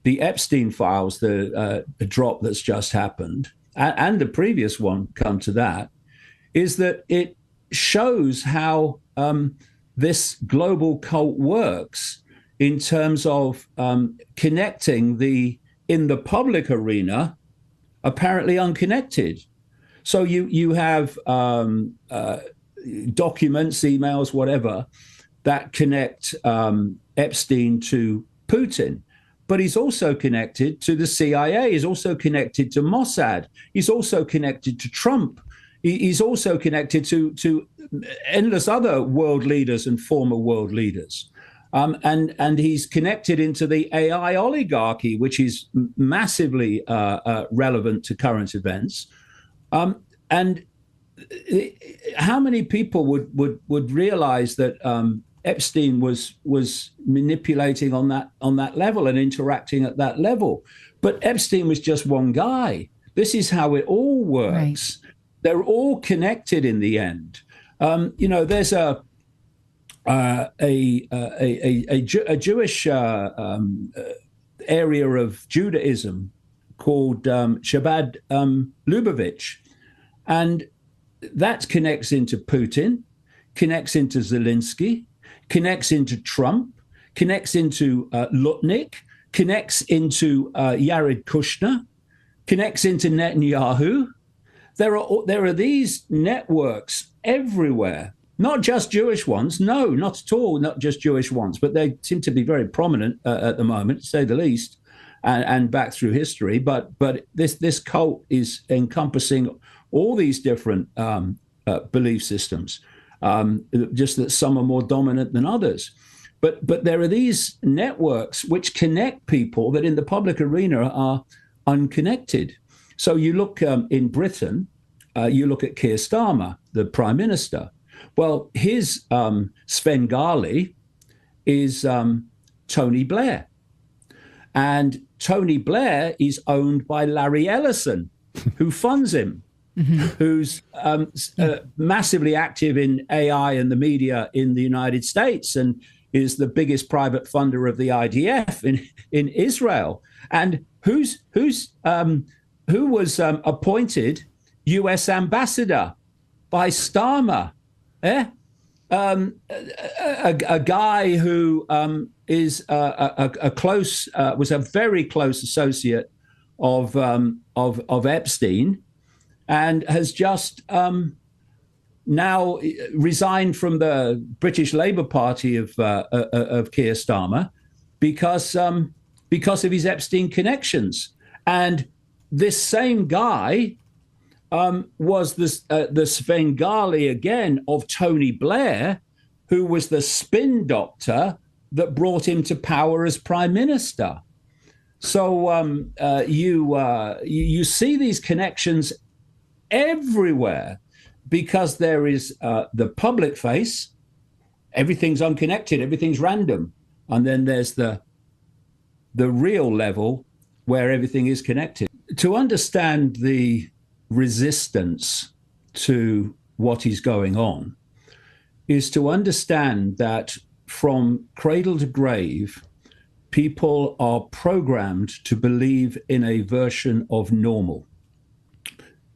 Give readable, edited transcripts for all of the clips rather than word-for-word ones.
the Epstein files, the drop that's just happened, and the previous one come to that, is that it shows how this global cult works in terms of connecting in the public arena, apparently unconnected. So you have documents, emails, whatever, that connect Epstein to Putin. But he's also connected to the CIA. He's also connected to Mossad. He's also connected to Trump. He's also connected to endless other world leaders and former world leaders. And he's connected into the AI oligarchy, which is massively relevant to current events. And how many people would realize that Epstein was manipulating on that level and interacting at that level? But Epstein was just one guy. This is how it all works. Right. They're all connected in the end. There's a Jewish area of Judaism called Chabad Lubavitch, and that connects into Putin, connects into Zelensky, connects into Trump, connects into Lutnick, connects into Jared Kushner, connects into Netanyahu. There are these networks everywhere, not just Jewish ones. No, not at all, not just Jewish ones, but they seem to be very prominent at the moment, to say the least, and back through history. But this cult is encompassing all these different belief systems, just that some are more dominant than others. But there are these networks which connect people that in the public arena are unconnected. So you look in Britain, you look at Keir Starmer, the Prime Minister. Well, his Svengali is Tony Blair. And Tony Blair is owned by Larry Ellison, who funds him, who's massively active in AI and the media in the United States and is the biggest private funder of the IDF in Israel. And who was appointed U.S. ambassador by Starmer, a guy who is was a very close associate of Epstein, and has just now resigned from the British Labour Party of Keir Starmer because of his Epstein connections. And this same guy was the Svengali again of Tony Blair, who was the spin doctor that brought him to power as prime minister. So you see these connections everywhere because there is the public face. Everything's unconnected, everything's random, and then there's the real level where everything is connected. To understand the resistance to what is going on is to understand that from cradle to grave, people are programmed to believe in a version of normal.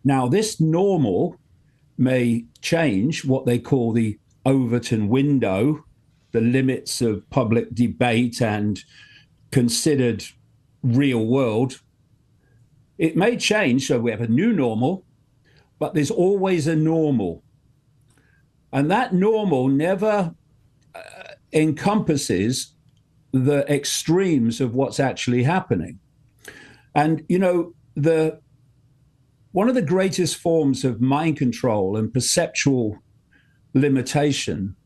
Now, this normal may change what they call the Overton window, the limits of public debate and considered real world. It may change, so we have a new normal, but there's always a normal. And that normal never encompasses the extremes of what's actually happening. And, one of the greatest forms of mind control and perceptual limitation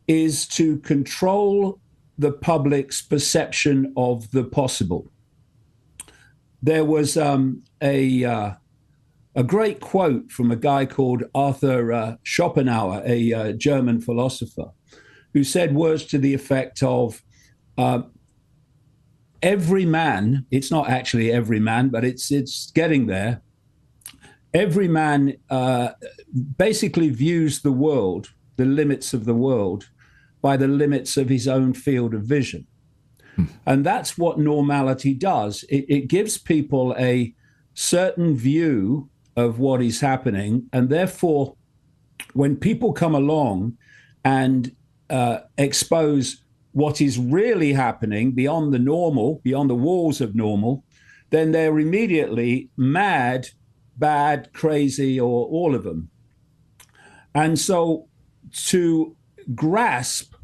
is to control the public's perception of the possible. There was a great quote from a guy called Arthur Schopenhauer, a German philosopher, who said words to the effect of, every man, it's not actually every man, but it's getting there, every man basically views the world, the limits of the world, by the limits of his own field of vision. And that's what normality does. It gives people a certain view of what is happening. And therefore, when people come along and expose what is really happening beyond the normal, beyond the walls of normal, then they're immediately mad, bad, crazy, or all of them. And so to grasp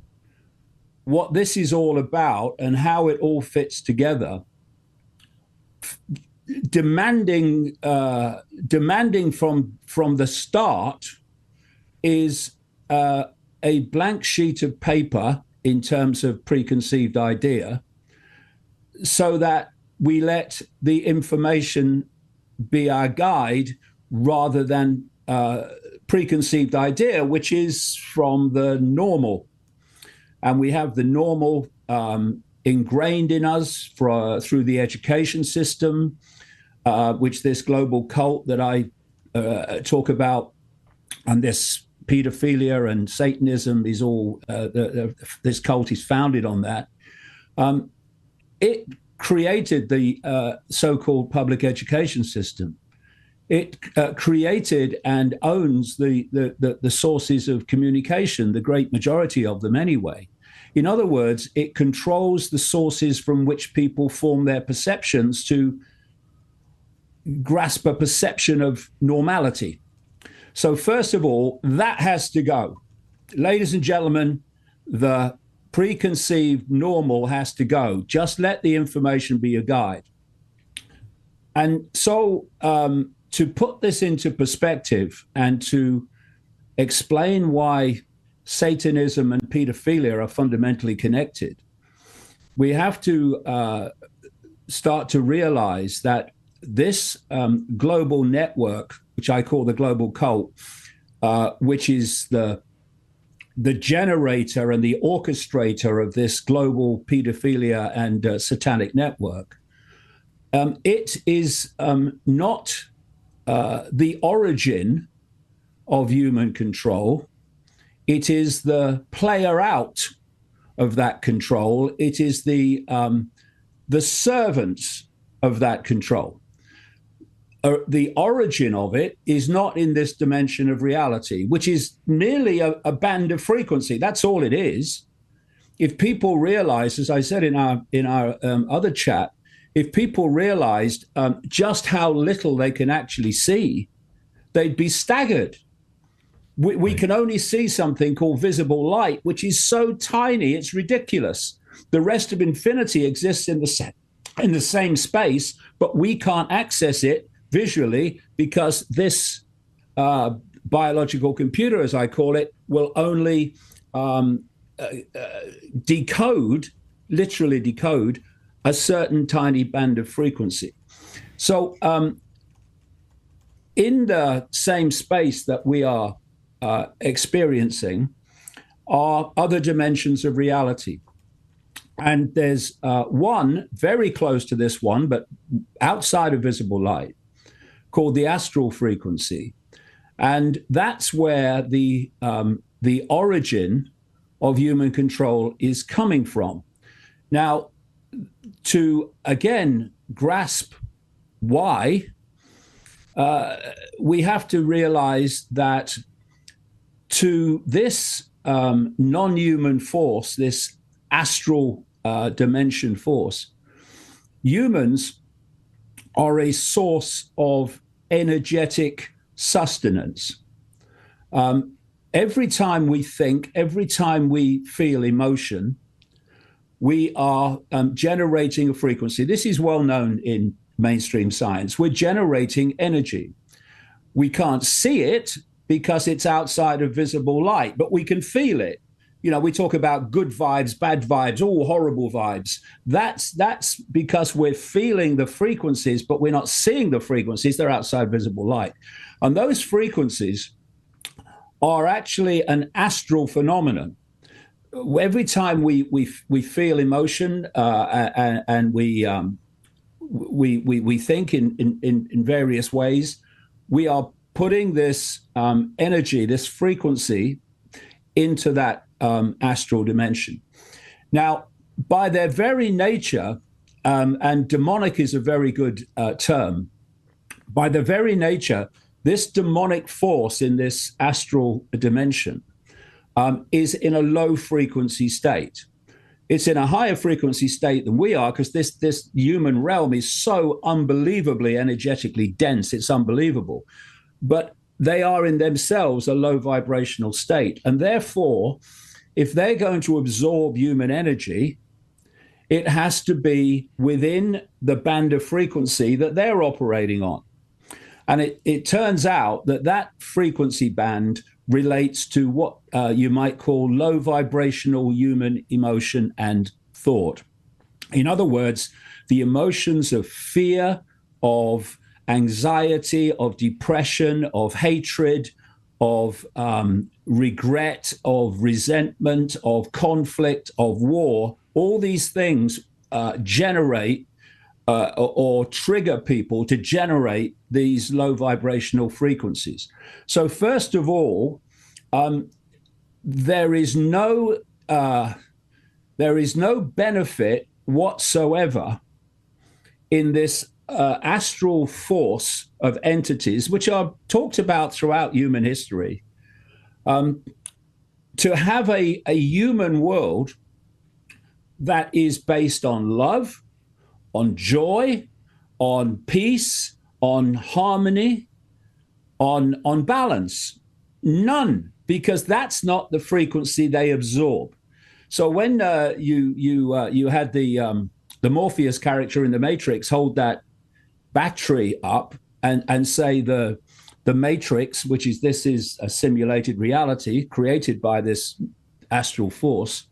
what this is all about and how it all fits together, demanding from the start is a blank sheet of paper in terms of preconceived idea, so that we let the information be our guide rather than preconceived idea, which is from the normal. And we have the normal ingrained in us through the education system, which this global cult that I talk about, and this pedophilia and Satanism is all, this cult is founded on that. It created the so-called public education system. It created and owns the sources of communication, the great majority of them anyway. In other words, it controls the sources from which people form their perceptions to grasp a perception of normality. So first of all, that has to go. Ladies and gentlemen, the preconceived normal has to go. Just let the information be a guide. And so to put this into perspective and to explain why Satanism and pedophilia are fundamentally connected, we have to start to realize that this global network, which I call the global cult, which is the generator and the orchestrator of this global pedophilia and satanic network, it is not the origin of human control. It is the player out of that control. It is the servants of that control. The origin of it is not in this dimension of reality, which is merely a band of frequency. That's all it is. If people realize, as I said in our other chat, if people realized just how little they can actually see, they'd be staggered. We can only see something called visible light, which is so tiny, it's ridiculous. The rest of infinity exists in the same space, but we can't access it visually because this biological computer, as I call it, will only literally decode a certain tiny band of frequency. So in the same space that we are experiencing are other dimensions of reality. And there's one very close to this one, but outside of visible light, called the astral frequency. And that's where the origin of human control is coming from. Now, to again grasp why, we have to realize that to this non-human force, this astral dimension force, humans are a source of energetic sustenance. Every time we think, every time we feel emotion, we are generating a frequency. This is well known in mainstream science. We're generating energy. We can't see it because it's outside of visible light, but we can feel it. You know, we talk about good vibes, bad vibes, all horrible vibes. That's because we're feeling the frequencies, but we're not seeing the frequencies. They're outside visible light. And those frequencies are actually an astral phenomenon. Every time we feel emotion and we think in various ways, we are putting this energy, this frequency, into that astral dimension. Now, by their very nature, and demonic is a very good term, by their very nature, this demonic force in this astral dimension is in a low frequency state. It's in a higher frequency state than we are, because this human realm is so unbelievably energetically dense. It's unbelievable. But they are in themselves a low vibrational state. And therefore, if they're going to absorb human energy, it has to be within the band of frequency that they're operating on. And it turns out that frequency band relates to what you might call low vibrational human emotion and thought. In other words, the emotions of fear, of anxiety, of depression, of hatred, of regret, of resentment, of conflict, of war, all these things generate or trigger people to generate these low vibrational frequencies. So first of all, there is no benefit whatsoever in this astral force of entities, which are talked about throughout human history, to have a human world that is based on love, on joy, on peace, on harmony, on balance. None, because that's not the frequency they absorb. So when you had the Morpheus character in the Matrix hold that battery up and say the Matrix, which is this is a simulated reality created by this astral force,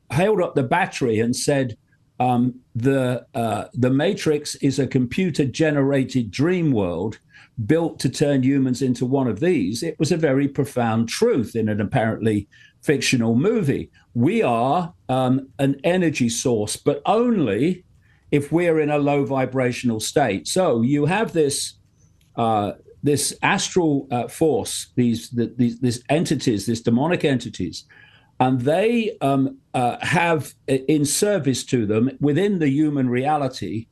held up the battery and said, the Matrix is a computer-generated dream world built to turn humans into one of these. It was a very profound truth in an apparently fictional movie. We are an energy source, but only if we're in a low vibrational state. So you have this astral force, these entities, these demonic entities, and they have in service to them within the human reality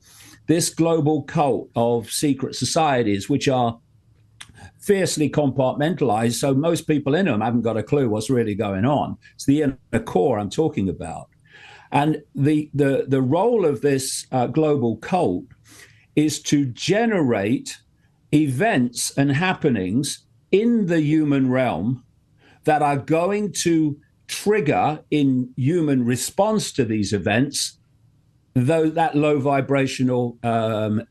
this global cult of secret societies, which are fiercely compartmentalized. So most people in them haven't got a clue what's really going on. It's the inner core I'm talking about. And the role of this global cult is to generate events and happenings in the human realm that are going to trigger in human response to these events, though that low vibrational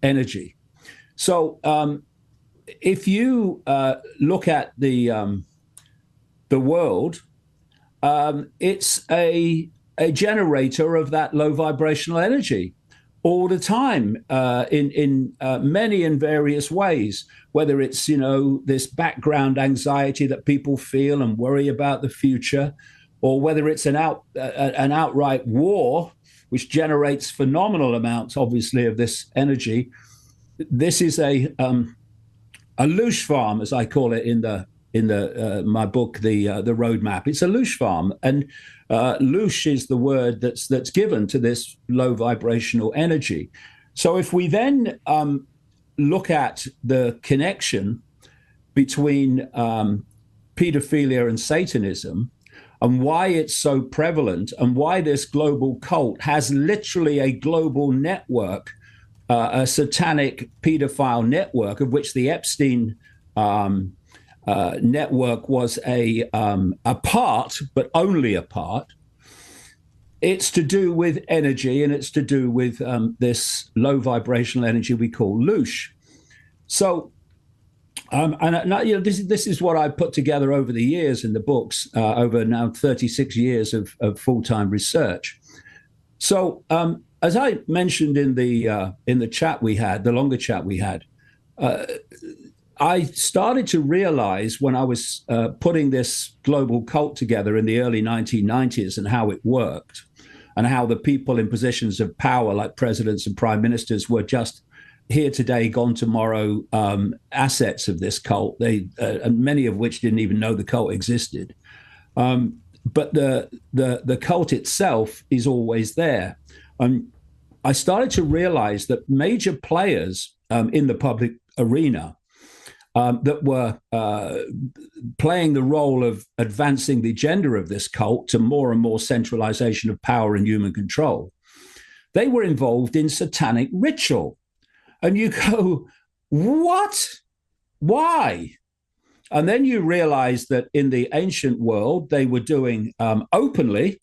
energy. So if you look at the world, it's a generator of that low vibrational energy all the time in many and various ways, whether it's, this background anxiety that people feel and worry about the future, or whether it's an outright war, which generates phenomenal amounts, obviously, of this energy. This is a loosh farm, as I call it in my book, the Roadmap. It's a loosh farm, and loosh is the word that's given to this low vibrational energy. So if we then look at the connection between pedophilia and Satanism, and why it's so prevalent, and why this global cult has literally a global network, a satanic pedophile network, of which the Epstein network was a part, but only a part. It's to do with energy, and it's to do with this low vibrational energy we call loosh. So, this is what I put together over the years in the books, over now 36 years of full-time research. So, as I mentioned in the chat we had, the longer chat we had, I started to realize when I was putting this global cult together in the early 1990s and how it worked, and how the people in positions of power, like presidents and prime ministers, were just here today, gone tomorrow, assets of this cult. And many of which didn't even know the cult existed. but the cult itself is always there. I started to realize that major players in the public arena that were playing the role of advancing the agenda of this cult to more and more centralization of power and human control, they were involved in satanic ritual. And you go, what? Why? And then you realize that in the ancient world, they were doing openly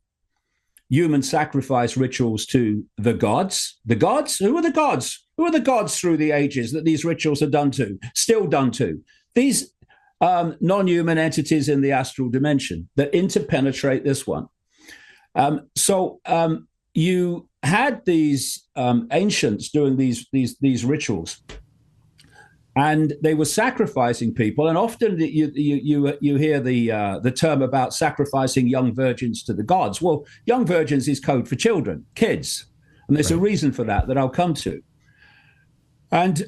human sacrifice rituals to the gods. The gods? Who are the gods? Who are the gods through the ages that these rituals are done to, still done to? These non-human entities in the astral dimension that interpenetrate this one. So you had these ancients doing these rituals, and they were sacrificing people. And often you hear the term about sacrificing young virgins to the gods. Well, young virgins is code for children, kids, and there's a reason for that I'll come to. And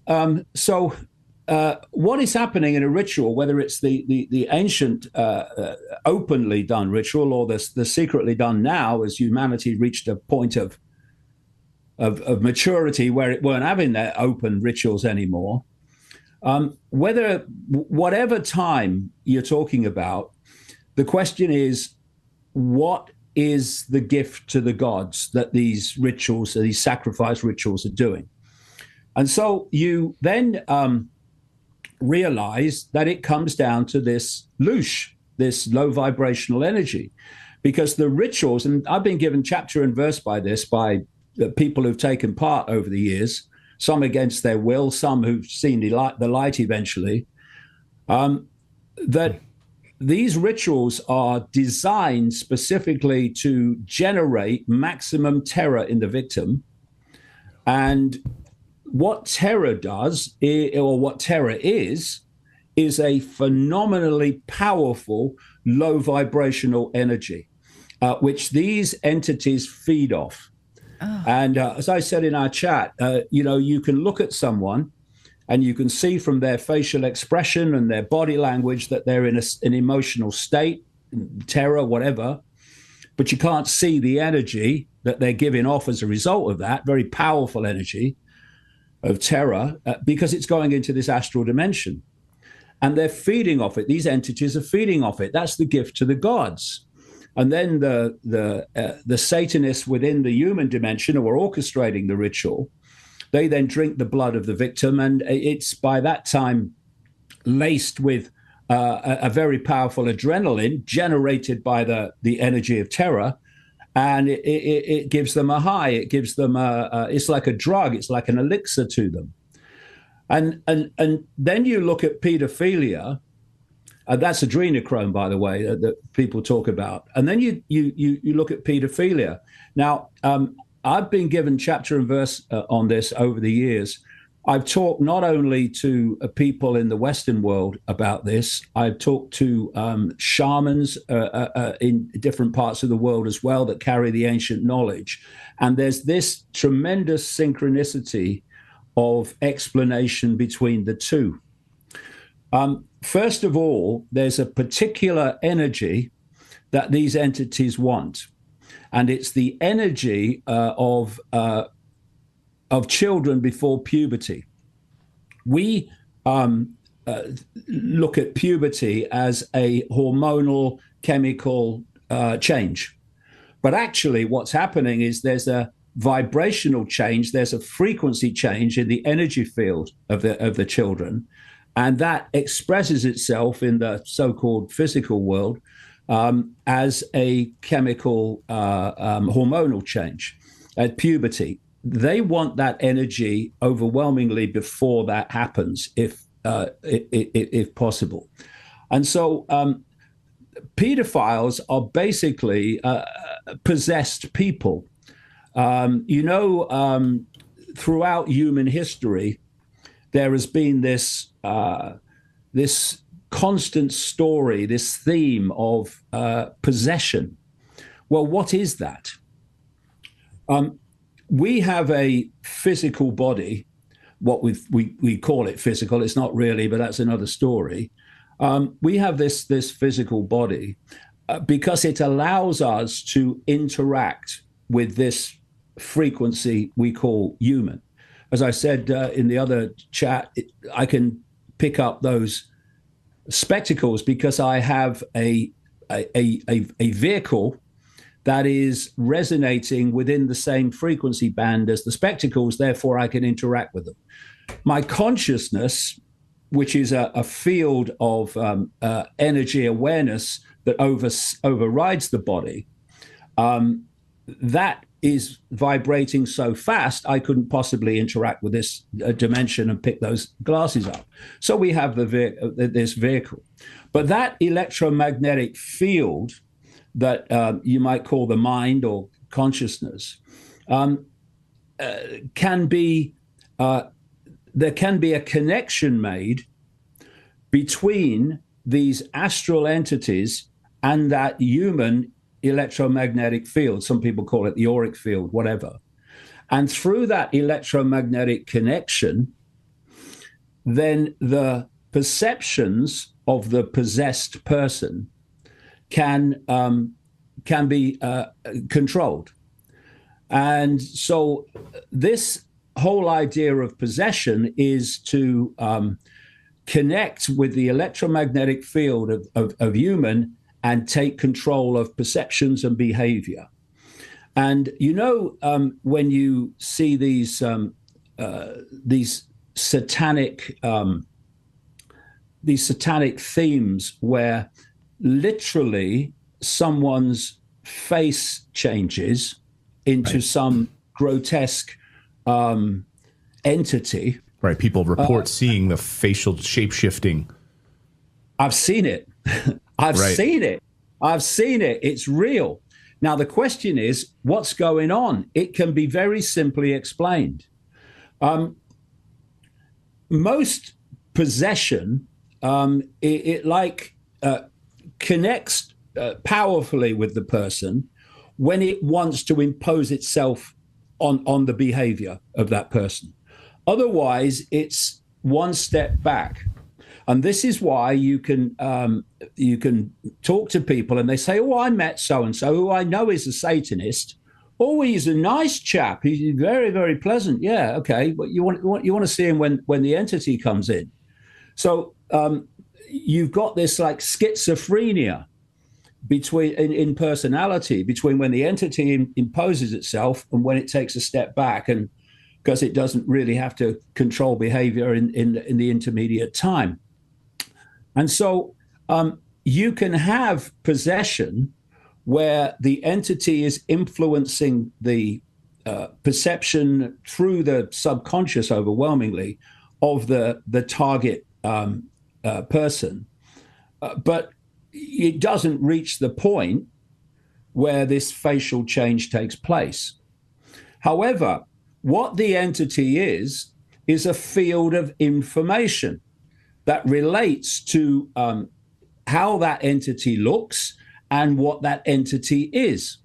so what is happening in a ritual, whether it's the ancient openly done ritual or the secretly done now, as humanity reached a point of maturity where it weren't having their open rituals anymore. Whatever time you're talking about, the question is, what is the gift to the gods that these rituals, these sacrifice rituals are doing? And so you then realize that it comes down to this loosh, this low vibrational energy, because the rituals, and I've been given chapter and verse by the people who've taken part over the years, some against their will, some who've seen the light eventually, that these rituals are designed specifically to generate maximum terror in the victim. And what terror does, or what terror is a phenomenally powerful low vibrational energy, which these entities feed off. Oh. And as I said in our chat, you can look at someone and you can see from their facial expression and their body language that they're in an emotional state, terror, whatever, but you can't see the energy that they're giving off as a result of that, very powerful energy of terror, because it's going into this astral dimension. And they're feeding off it. These entities are feeding off it. That's the gift to the gods. And then the Satanists within the human dimension who are orchestrating the ritual, they then drink the blood of the victim, and it's by that time laced with a very powerful adrenaline generated by the energy of terror, and it gives them a high. It gives them it's like a drug. It's like an elixir to them. And then you look at pedophilia. That's adrenochrome, by the way, that people talk about. And then you look at pedophilia. Now, I've been given chapter and verse on this over the years. I've talked not only to people in the Western world about this, I've talked to shamans in different parts of the world as well that carry the ancient knowledge. And there's this tremendous synchronicity of explanation between the two. First of all, there's a particular energy that these entities want, and it's the energy of children before puberty. We look at puberty as a hormonal chemical change, but actually, what's happening is there's a vibrational change, there's a frequency change in the energy field of the children. And that expresses itself in the so-called physical world as a chemical hormonal change at puberty. They want that energy overwhelmingly before that happens, if possible. And so pedophiles are basically possessed people. Throughout human history, there has been this constant story, this theme of possession. Well, what is that? We have a physical body, what we call it physical. It's not really, but that's another story. We have this physical body, because it allows us to interact with this frequency we call human. As I said in the other chat, I can pick up those spectacles because I have a vehicle that is resonating within the same frequency band as the spectacles, therefore I can interact with them. My consciousness, which is a field of energy awareness that overrides the body, that is vibrating so fast I couldn't possibly interact with this dimension and pick those glasses up. So we have this vehicle. But that electromagnetic field that you might call the mind or consciousness can be there can be a connection made between these astral entities and that human electromagnetic field. Some people call it the auric field, whatever. And through that electromagnetic connection, then the perceptions of the possessed person can be controlled. And so this whole idea of possession is to connect with the electromagnetic field of human and take control of perceptions and behavior. And when you see these satanic themes where literally someone's face changes into some grotesque entity. Right. People report seeing the facial shape-shifting. I've seen it. I've seen it. It's real. Now, the question is, what's going on? It can be very simply explained. Most possession, it connects powerfully with the person when it wants to impose itself on the behavior of that person. Otherwise, it's one step back. And this is why you can talk to people and they say, oh, I met so-and-so who I know is a Satanist. Oh, he's a nice chap. He's very, very pleasant. Yeah, okay. But you want to see him when the entity comes in. So you've got this like schizophrenia in personality between when the entity imposes itself and when it takes a step back, and because it doesn't really have to control behavior in the intermediate time. And so you can have possession where the entity is influencing the perception through the subconscious overwhelmingly of the target person. But it doesn't reach the point where this facial change takes place. However, what the entity is a field of information that relates to how that entity looks and what that entity is.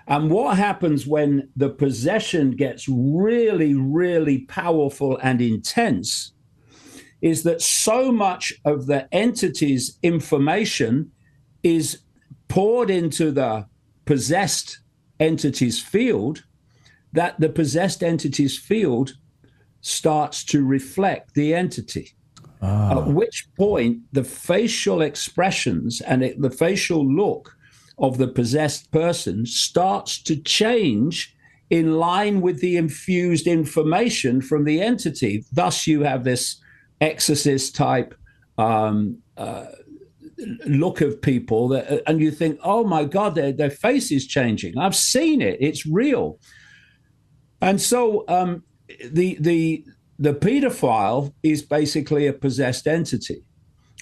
And what happens when the possession gets really, really powerful and intense is that so much of the entity's information is poured into the possessed entity's field that the possessed entity's field starts to reflect the entity. At which point the facial expressions and the facial look of the possessed person starts to change in line with the infused information from the entity. Thus, you have this exorcist type look of people, and you think, oh my God, their face is changing. I've seen it. It's real. And so the pedophile is basically a possessed entity,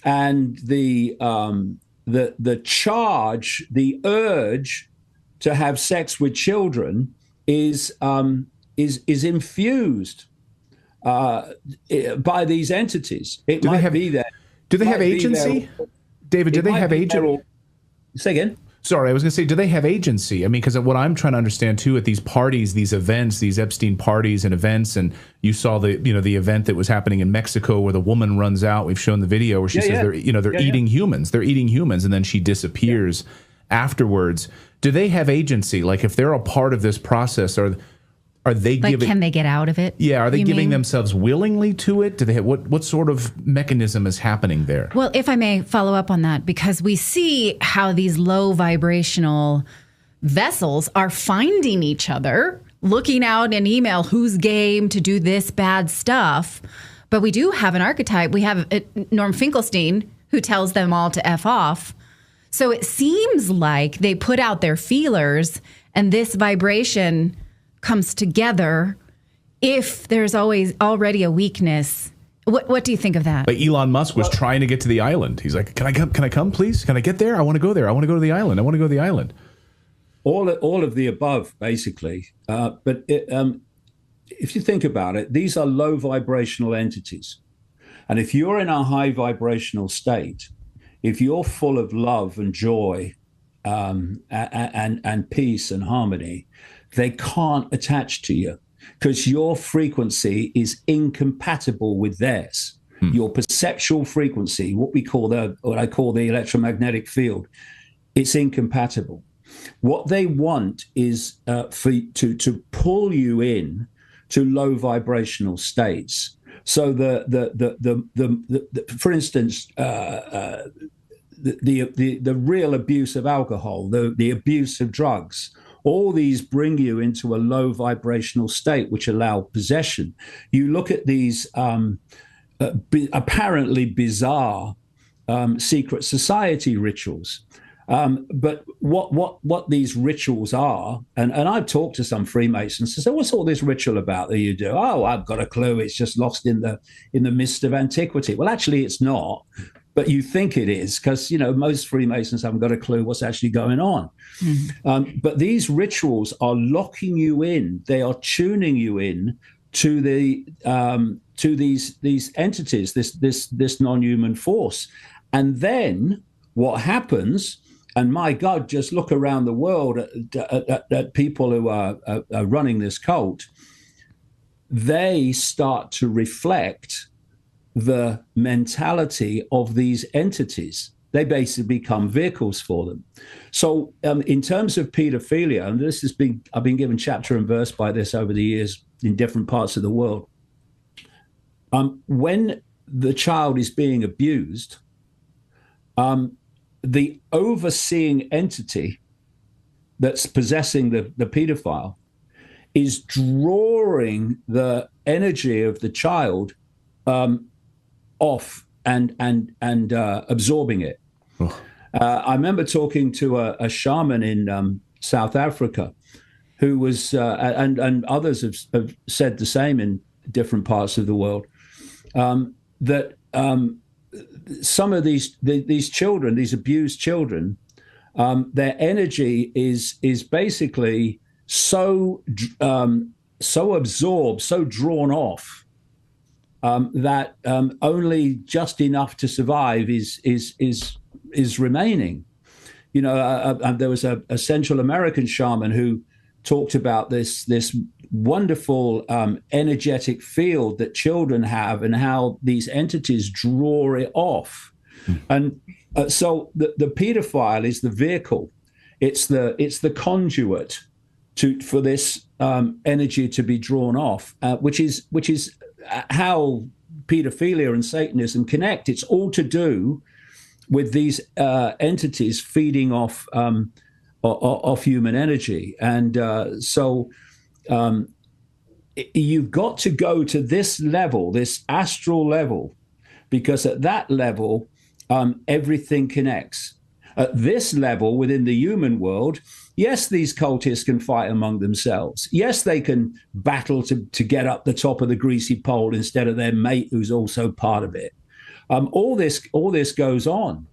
and the charge, the urge to have sex with children is infused by these entities. Do they have agency, David? Do they have agency? Say again. Sorry, I was going to say, do they have agency? I mean, because what I'm trying to understand too at these parties, these events, these Epstein parties and events, and you saw the event that was happening in Mexico where the woman runs out. We've shown the video where she says they're eating humans. They're eating humans, and then she disappears afterwards. Do they have agency? Like, if they're a part of this process, are they giving? Can they get out of it? Yeah, are they giving themselves willingly to it? Do they have, what sort of mechanism is happening there? Well, if I may follow up on that, because we see how these low vibrational vessels are finding each other, looking out in email who's game to do this bad stuff. But we do have an archetype. We have Norm Finkelstein, who tells them all to F off. So it seems like they put out their feelers, and this vibration comes together if there's already a weakness. What do you think of that? But Elon Musk was trying to get to the island. He's like, can I come, please? Can I get there? I want to go there. I want to go to the island. I want to go to the island. All of the above, basically. But if you think about it, these are low vibrational entities. And if you're in a high vibrational state, if you're full of love and joy and peace and harmony, they can't attach to you because your frequency is incompatible with theirs. Your perceptual frequency, what I call the electromagnetic field, it's incompatible. What they want is to pull you in to low vibrational states. So for instance, the real abuse of alcohol, the abuse of drugs, all these bring you into a low vibrational state, which allow possession. You look at these apparently bizarre secret society rituals. But what these rituals are, and I've talked to some Freemasons and said, what's all this ritual about that you do? Oh, I've got a clue. It's just lost in the mist of antiquity. Well, actually, it's not. But you think it is because, most Freemasons haven't got a clue what's actually going on. Mm-hmm. But these rituals are locking you in. They are tuning you in to these entities, this non-human force. And then what happens, and my God, just look around the world at people who are running this cult, they start to reflect the mentality of these entities. They basically become vehicles for them. So in terms of pedophilia, and I've been given chapter and verse by this over the years in different parts of the world. When the child is being abused, the overseeing entity that's possessing the pedophile is drawing the energy of the child off and absorbing it. Oh. I remember talking to a shaman in South Africa who was, and others have said the same in different parts of the world, that some of these children, these abused children, their energy is basically so absorbed, so drawn off, that only just enough to survive is remaining. There was a Central American shaman who talked about this wonderful energetic field that children have and how these entities draw it off. And so the pedophile is the vehicle. It's the conduit for this energy to be drawn off, which is how pedophilia and Satanism connect. It's all to do with these entities feeding off human energy. And so you've got to go to this level, this astral level, because at that level, everything connects. At this level, within the human world, yes, these cultists can fight among themselves. Yes, they can battle to get up the top of the greasy pole instead of their mate who's also part of it. All this goes on.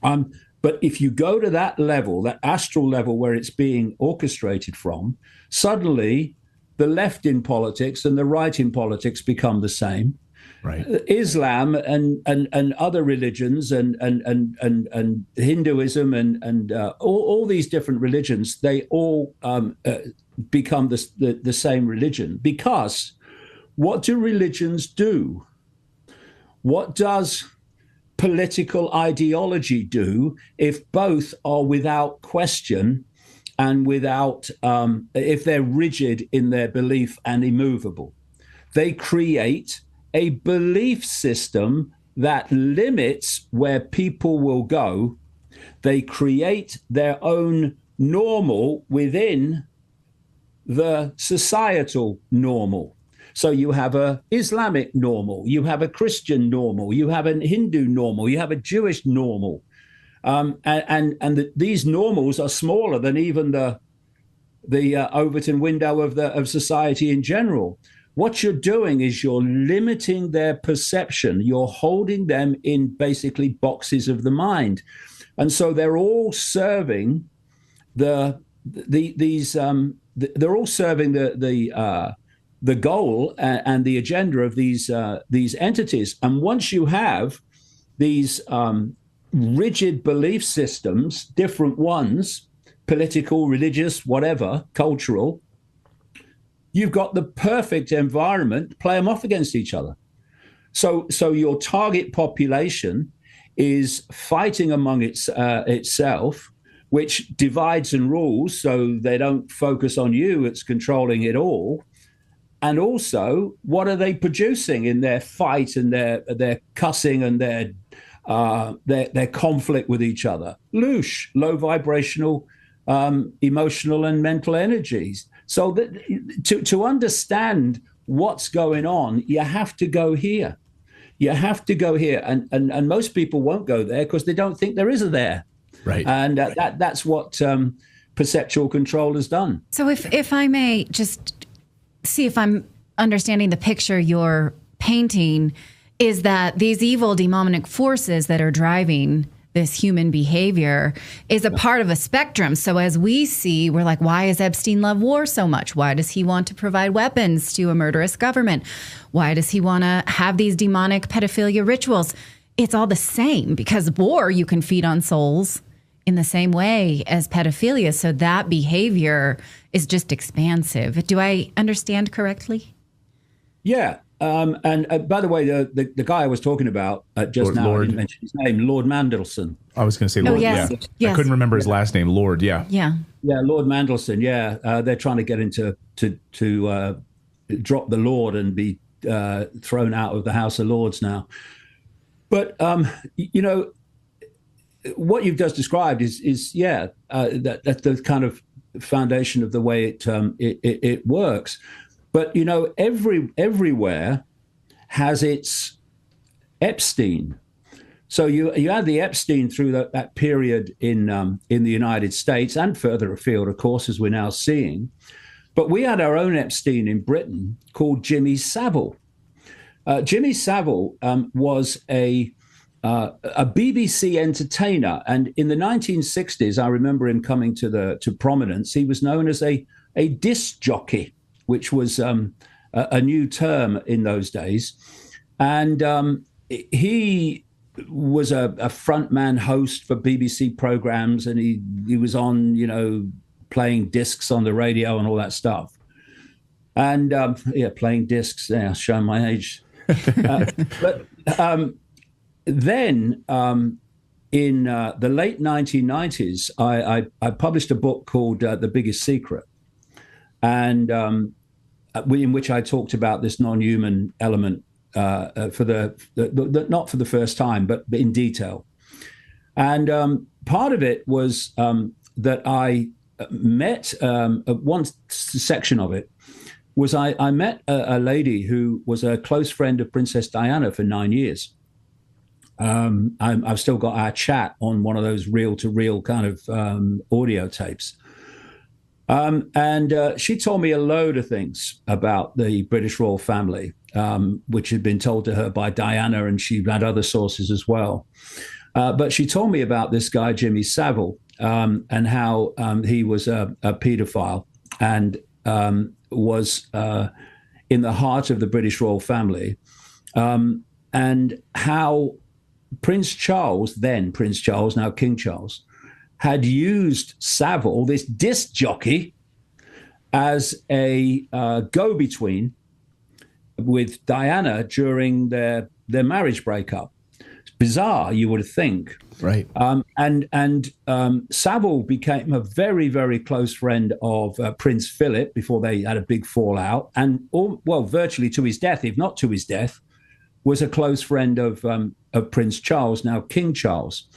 But if you go to that level, that astral level where it's being orchestrated from, suddenly the left in politics and the right in politics become the same. Right. Islam and other religions and Hinduism and all these different religions, they all become the same religion. Because what do religions do? What does political ideology do if both are without question and without, if they're rigid in their belief and immovable? They create a belief system that limits where people will go. They create their own normal within the societal normal. So you have a Islamic normal, you have a Christian normal, you have an Hindu normal, you have a Jewish normal. These normals are smaller than even the Overton window of society in general. What you're doing is you're limiting their perception. You're holding them in basically boxes of the mind, and so they're all serving the goal and the agenda of these entities. And once you have these rigid belief systems, different ones, political, religious, whatever, cultural, you've got the perfect environment to play them off against each other. So your target population is fighting among itself, which divides and rules, so they don't focus on you, it's controlling it all. And also, what are they producing in their fight and their cussing and their conflict with each other? Loosh, low vibrational, emotional and mental energies. So that to understand what's going on, you have to go here. You have to go here, and most people won't go there because they don't think there is a there. Right. And that's what perceptual control has done. So if I may just see if I'm understanding the picture you're painting, is that these evil demonic forces that are driving this human behavior is a part of a spectrum. So as we see, we're like, why does Epstein love war so much? Why does he want to provide weapons to a murderous government? Why does he want to have these demonic pedophilia rituals? It's all the same, because war, you can feed on souls in the same way as pedophilia. So that behavior is just expansive. Do I understand correctly? Yeah. And by the way, the guy I was talking about just now, I didn't mention his name, Lord Mandelson. I was going to say Lord. Yes. Yeah. Yes. I couldn't remember his last name. Lord. Yeah. Yeah. Yeah, Lord Mandelson. Yeah, they're trying to get him to drop the Lord and be thrown out of the House of Lords now. But what you've just described is that's the kind of foundation of the way it works. But everywhere has its Epstein. So you had the Epstein through that period in the United States and further afield, of course, as we're now seeing. But we had our own Epstein in Britain called Jimmy Savile. Jimmy Savile was a BBC entertainer, and in the 1960s, I remember him coming to prominence. He was known as a disc jockey, which was a new term in those days. And he was a frontman host for BBC programs, and he was on, playing discs on the radio and all that stuff. And playing discs, showing my age. But then in the late 1990s, I published a book called The Biggest Secret, and in which I talked about this non-human element for the not for the first time, but in detail. And part of it was that I met one section of it was I met a lady who was a close friend of Princess Diana for 9 years. I've still got our chat on one of those reel-to-reel kind of audio tapes. And she told me a load of things about the British royal family, which had been told to her by Diana, and she had other sources as well. But she told me about this guy, Jimmy Savile, and how he was a pedophile and was in the heart of the British royal family. and how Prince Charles, then Prince Charles, now King Charles, had used Savile, this disc jockey, as a go-between with Diana during their marriage breakup. It's bizarre, you would think. Right. Savile became a very, very close friend of Prince Philip before they had a big fallout. And, virtually to his death, if not to his death, was a close friend of Prince Charles, now King Charles.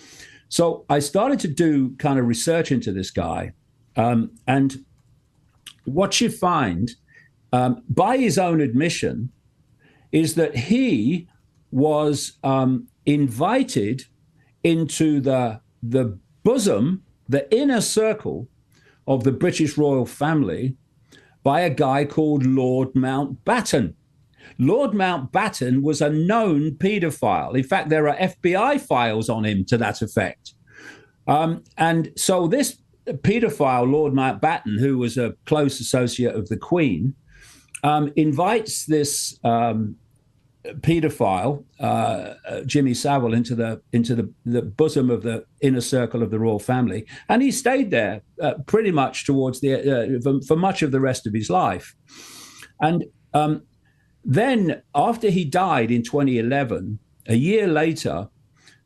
So I started to do kind of research into this guy. And what you find, by his own admission, is that he was invited into the bosom, the inner circle of the British royal family by a guy called Lord Mountbatten. Lord Mountbatten was a known paedophile. In fact, there are FBI files on him to that effect. And so this paedophile, Lord Mountbatten, who was a close associate of the Queen, invites this paedophile, Jimmy Savile, into the bosom of the inner circle of the royal family, and he stayed there pretty much towards for much of the rest of his life. And then, after he died in 2011, a year later,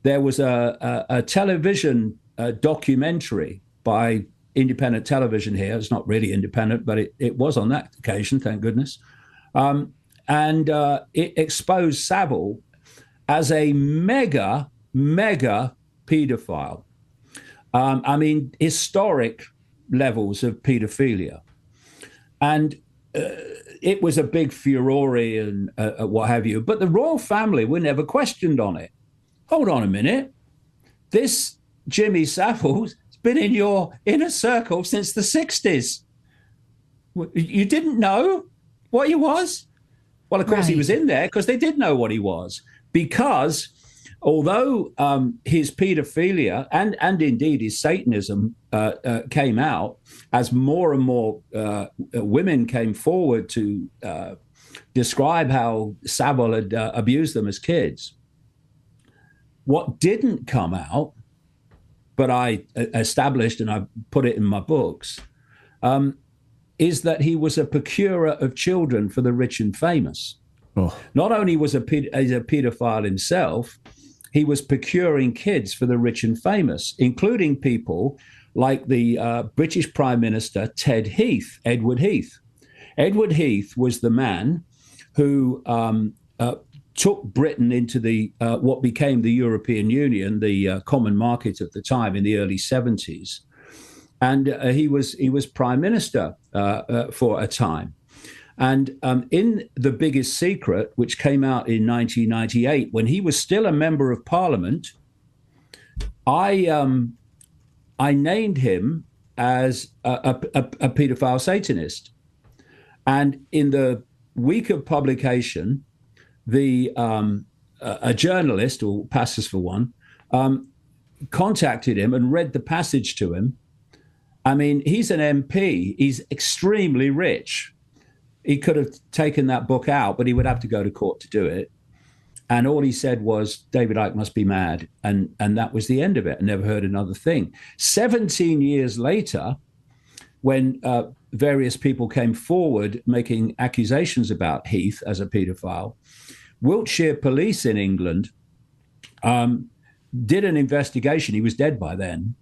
there was a television documentary by independent television here. It's not really independent, but it was on that occasion, thank goodness. And it exposed Savile as a mega pedophile. I mean, historic levels of pedophilia. And it was a big furore and what have you. But the royal family were never questioned on it. Hold on a minute. This Jimmy Savile's been in your inner circle since the 60s. You didn't know what he was? Well, of course, He was in there because they did know what he was. Because although his pedophilia and indeed his Satanism came out as more and more women came forward to describe how Savile had abused them as kids, what didn't come out, but I established and I put it in my books, is that he was a procurer of children for the rich and famous. Oh. Not only was he a pedophile himself, he was procuring kids for the rich and famous, including people like the British Prime Minister Ted Heath, Edward Heath. Edward Heath was the man who took Britain into the what became the European Union, the common market at the time in the early 70s. And he was prime minister for a time. And in The Biggest Secret, which came out in 1998, when he was still a member of parliament, I named him as a paedophile Satanist. And in the week of publication, a journalist, or passes for one, contacted him and read the passage to him. I mean, he's an MP. He's extremely rich. He could have taken that book out, but he would have to go to court to do it. And all he said was, David Icke must be mad. And that was the end of it. I never heard another thing. 17 years later, when various people came forward making accusations about Heath as a paedophile, Wiltshire police in England did an investigation. He was dead by then.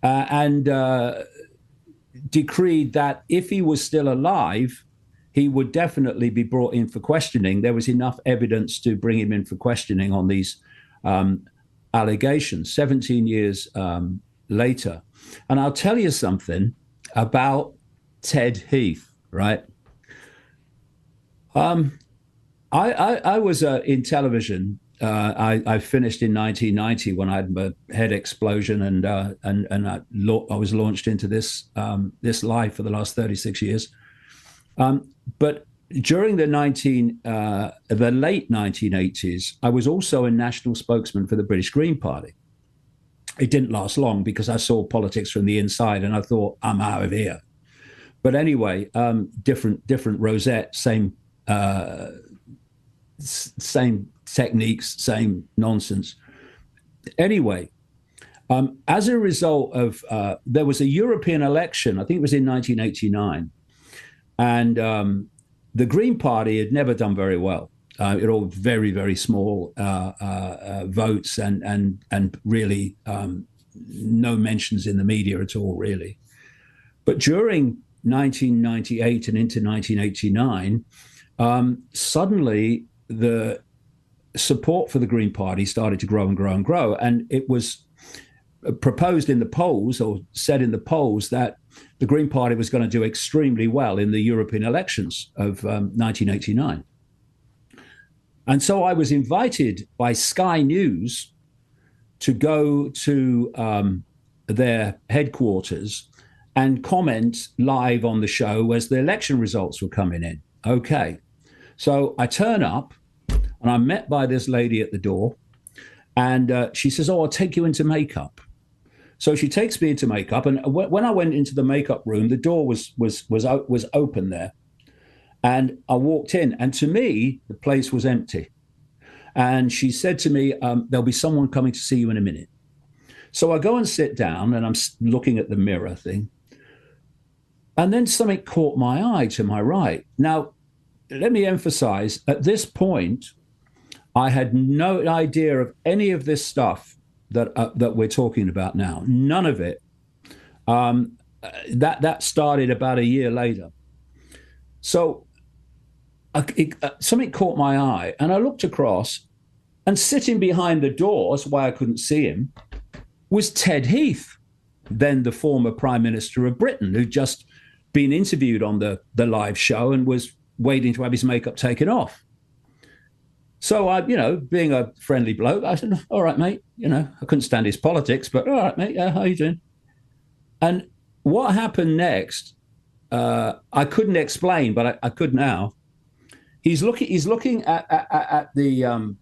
And decreed that if he was still alive, he would definitely be brought in for questioning. There was enough evidence to bring him in for questioning on these allegations 17 years later. And I'll tell you something about Ted Heath, right? I was in television. I finished in 1990 when I had my head explosion, and I was launched into this life for the last 36 years. But during the late 1980s, I was also a national spokesman for the British Green Party. It didn't last long because I saw politics from the inside, and I thought, I'm out of here. But anyway, different rosette, same same techniques, same nonsense. Anyway, as a result of, there was a European election, I think it was in 1989, and the Green Party had never done very well. It all very, very small votes and really no mentions in the media at all, really. But during 1998 and into 1989, suddenly the support for the Green Party started to grow and grow and grow. And it was proposed in the polls, or said in the polls, that the Green Party was going to do extremely well in the European elections of 1989. And so I was invited by Sky News to go to their headquarters and comment live on the show as the election results were coming in. Okay. So I turn up and I'm met by this lady at the door, and she says, "Oh, I'll take you into makeup." So she takes me into makeup, and when I went into the makeup room, the door was open there, and I walked in, and to me, the place was empty. And she said to me, "There'll be someone coming to see you in a minute." So I go and sit down, and I'm looking at the mirror thing, and then something caught my eye to my right. Now, let me emphasize, at this point, I had no idea of any of this stuff that we're talking about now. None of it. That started about a year later. So something caught my eye, and I looked across, and sitting behind the door, that's why I couldn't see him, was Ted Heath, then the former Prime Minister of Britain, who'd just been interviewed on the live show and was waiting to have his makeup taken off. So I, being a friendly bloke, I said, "All right, mate." I couldn't stand his politics, but "All right, mate, how you doing?" And what happened next, I couldn't explain, but I could now. He's looking at the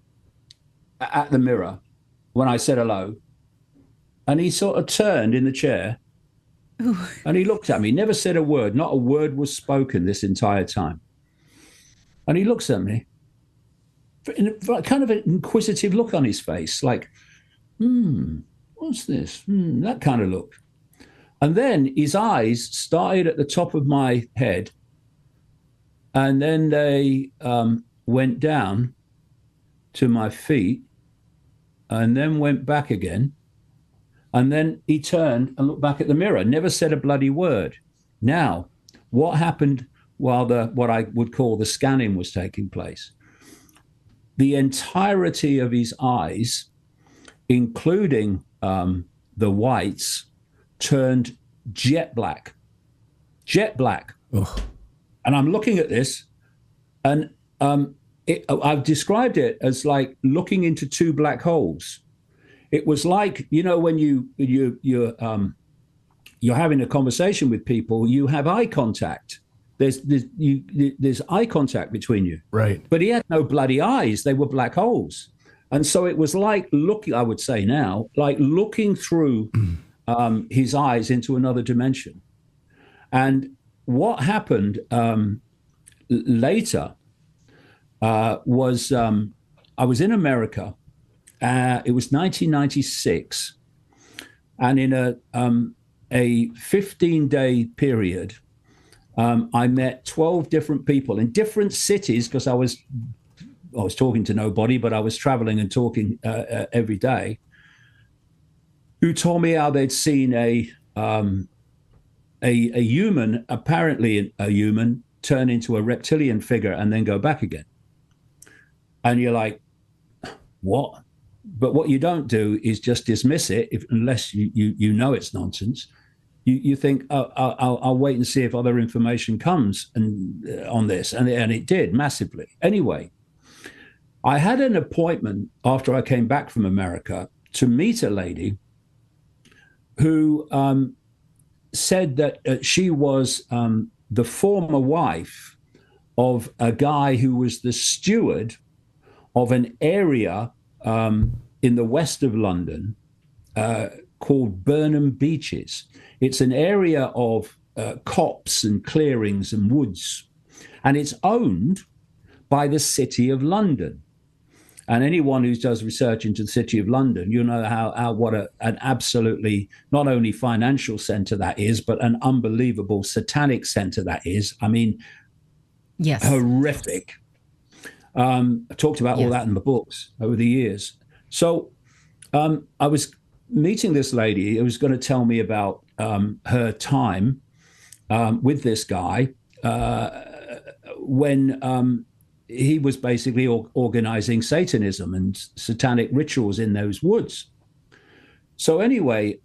mirror when I said hello, and he sort of turned in the chair. Ooh. And he looked at me, never said a word. Not a word was spoken this entire time. And he looks at me, kind of an inquisitive look on his face, like, what's this? That kind of look. And then his eyes started at the top of my head, and then they went down to my feet, and then went back again. And then he turned and looked back at the mirror, never said a bloody word. Now, what happened while what I would call the scanning was taking place? The entirety of his eyes, including the whites, turned jet black. Jet black. Ugh. And I'm looking at this, and I've described it as like looking into two black holes. It was like, when you're having a conversation with people, you have eye contact. There's eye contact between you. Right. But he had no bloody eyes. They were black holes. And so it was like looking, I would say now, like looking through his eyes into another dimension. And what happened later was I was in America. It was 1996. And in a 15-day period, I met 12 different people in different cities, because I was talking to nobody, but I was traveling and talking every day, who told me how they'd seen a human, apparently a human, turn into a reptilian figure and then go back again. And you're like, what? But what you don't do is just dismiss it unless you know it's nonsense. You think, I'll wait and see if other information comes on this. And it did massively. Anyway, I had an appointment after I came back from America to meet a lady who said that she was the former wife of a guy who was the steward of an area in the west of London called Burnham Beeches. It's an area of copse and clearings and woods, and it's owned by the City of London. And anyone who does research into the City of London, you know what an absolutely not only financial center that is, but an unbelievable satanic center that is. I mean, yes, horrific. I talked about all that in the books over the years. So I was meeting this lady who was going to tell me about her time with this guy when he was basically organizing Satanism and satanic rituals in those woods. So anyway,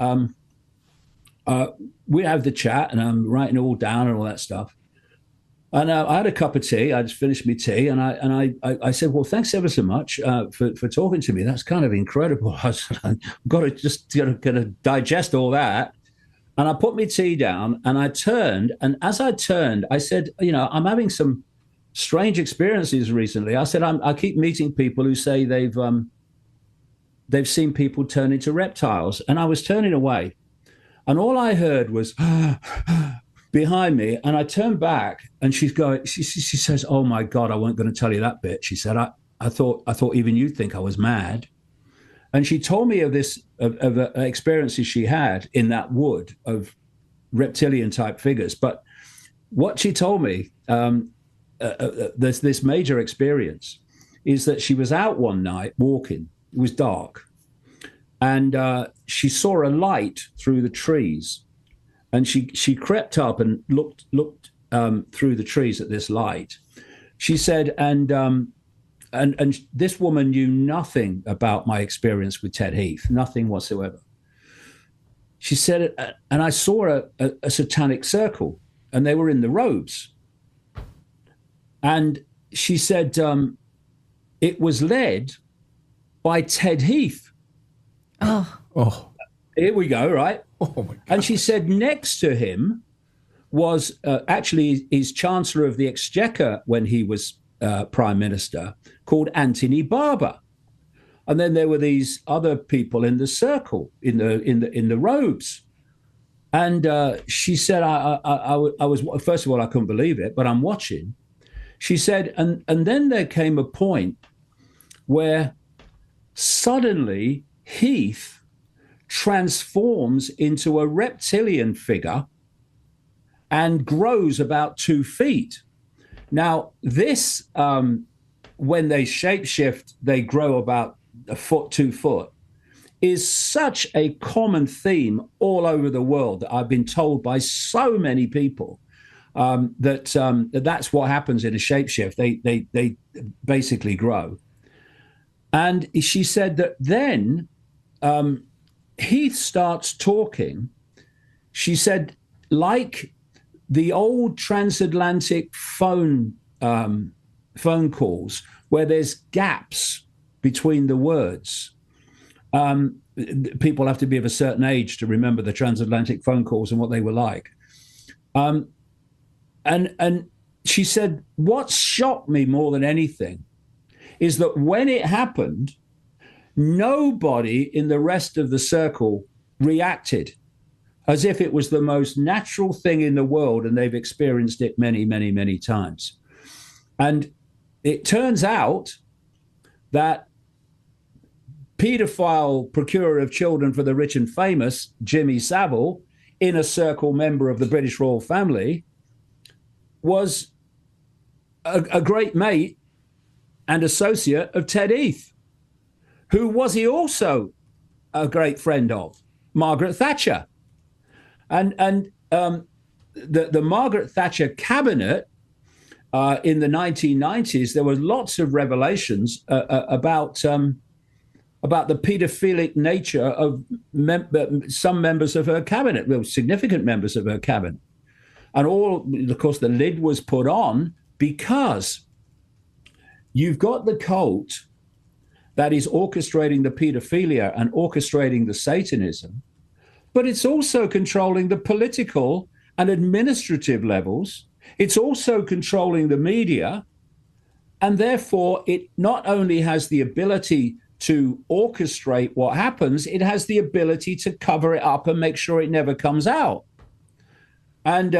we have the chat, and I'm writing it all down and all that stuff. And I had a cup of tea. I just finished my tea, and I said, "Well, thanks ever so much for talking to me. That's kind of incredible. I've got to just gonna digest all that." And I put my tea down, and I turned. And as I turned, I said, "I'm having some strange experiences recently." I said, I keep meeting people who say they've seen people turn into reptiles. And I was turning away, and all I heard was behind me. And I turned back, and she says, "Oh my God, I wasn't going to tell you that bit." She said, I thought even you'd think I was mad. And she told me of experiences she had in that wood of reptilian type figures. But what she told me, this major experience, is that she was out one night walking. It was dark, and she saw a light through the trees, and she crept up and looked through the trees at this light. She said, and this woman knew nothing about my experience with Ted Heath, nothing whatsoever. She said, and I saw a satanic circle, and they were in the robes. And she said it was led by Ted Heath. Oh. Here we go, right? Oh, my God. And she said next to him was actually his Chancellor of the Exchequer when he was Prime Minister, called Anthony Barber. And then there were these other people in the circle, in the robes. And she said, I was, first of all, I couldn't believe it, but I'm watching. She said, and then there came a point where suddenly Heath transforms into a reptilian figure and grows about 2 feet. Now, this, when they shapeshift, they grow about a foot, 2 foot, is such a common theme all over the world that I've been told by so many people that's what happens in a shapeshift. They basically grow. And she said that then Heath starts talking. She said, like the old transatlantic phone calls where there's gaps between the words. People have to be of a certain age to remember the transatlantic phone calls and what they were like. And she said, what shocked me more than anything is that when it happened, nobody in the rest of the circle reacted as if it was the most natural thing in the world and they've experienced it many, many, many times. And it turns out that paedophile procurer of children for the rich and famous, Jimmy Savile, inner circle member of the British royal family, was a great mate and associate of Ted Heath. Who was he also a great friend of? Margaret Thatcher. And the Margaret Thatcher cabinet in the 1990s, there were lots of revelations about the paedophilic nature of some members of her cabinet, well, significant members of her cabinet. And of course, the lid was put on because you've got the cult that is orchestrating the pedophilia and orchestrating the Satanism, but it's also controlling the political and administrative levels. It's also controlling the media. And therefore, it not only has the ability to orchestrate what happens, it has the ability to cover it up and make sure it never comes out. And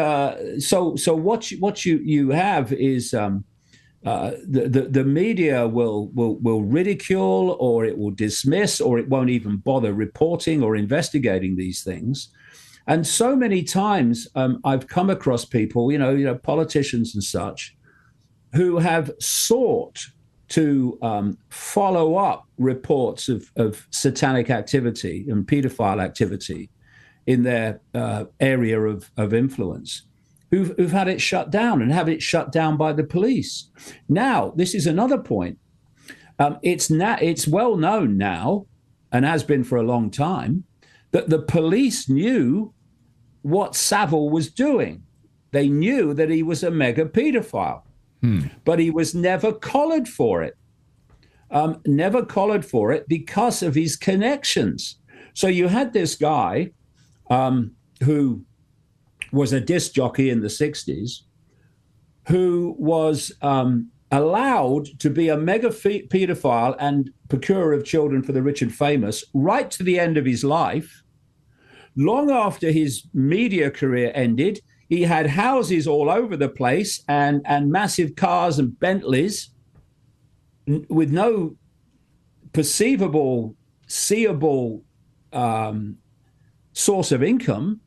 so what you have is the media will ridicule, or it will dismiss, or it won't even bother reporting or investigating these things. And so many times I've come across people, politicians and such, who have sought to follow up reports of satanic activity and pedophile activity in their area of influence, who've had it shut down and have it shut down by the police. Now, this is another point. It's well known now, and has been for a long time, that the police knew what Savile was doing. They knew that he was a mega pedophile, but he was never collared for it. Never collared for it because of his connections. So you had this guy who was a disc jockey in the 60s, who was allowed to be a mega pedophile and procurer of children for the rich and famous right to the end of his life. Long after his media career ended, he had houses all over the place and massive cars and Bentleys with no perceivable, seeable source of income,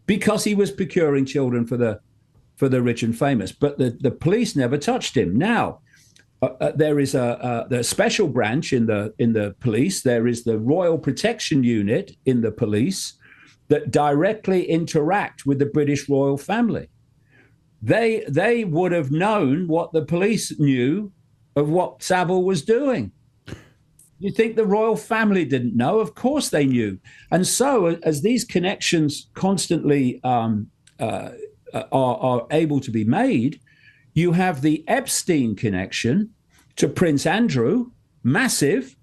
because he was procuring children for the rich and famous. But the police never touched him. Now, there is the special branch in the police. There is the Royal Protection Unit in the police that directly interact with the British royal family. They would have known what the police knew of what Savile was doing. You think the royal family didn't know? Of course they knew. And so as these connections constantly are able to be made, you have the Epstein connection to Prince Andrew, massive,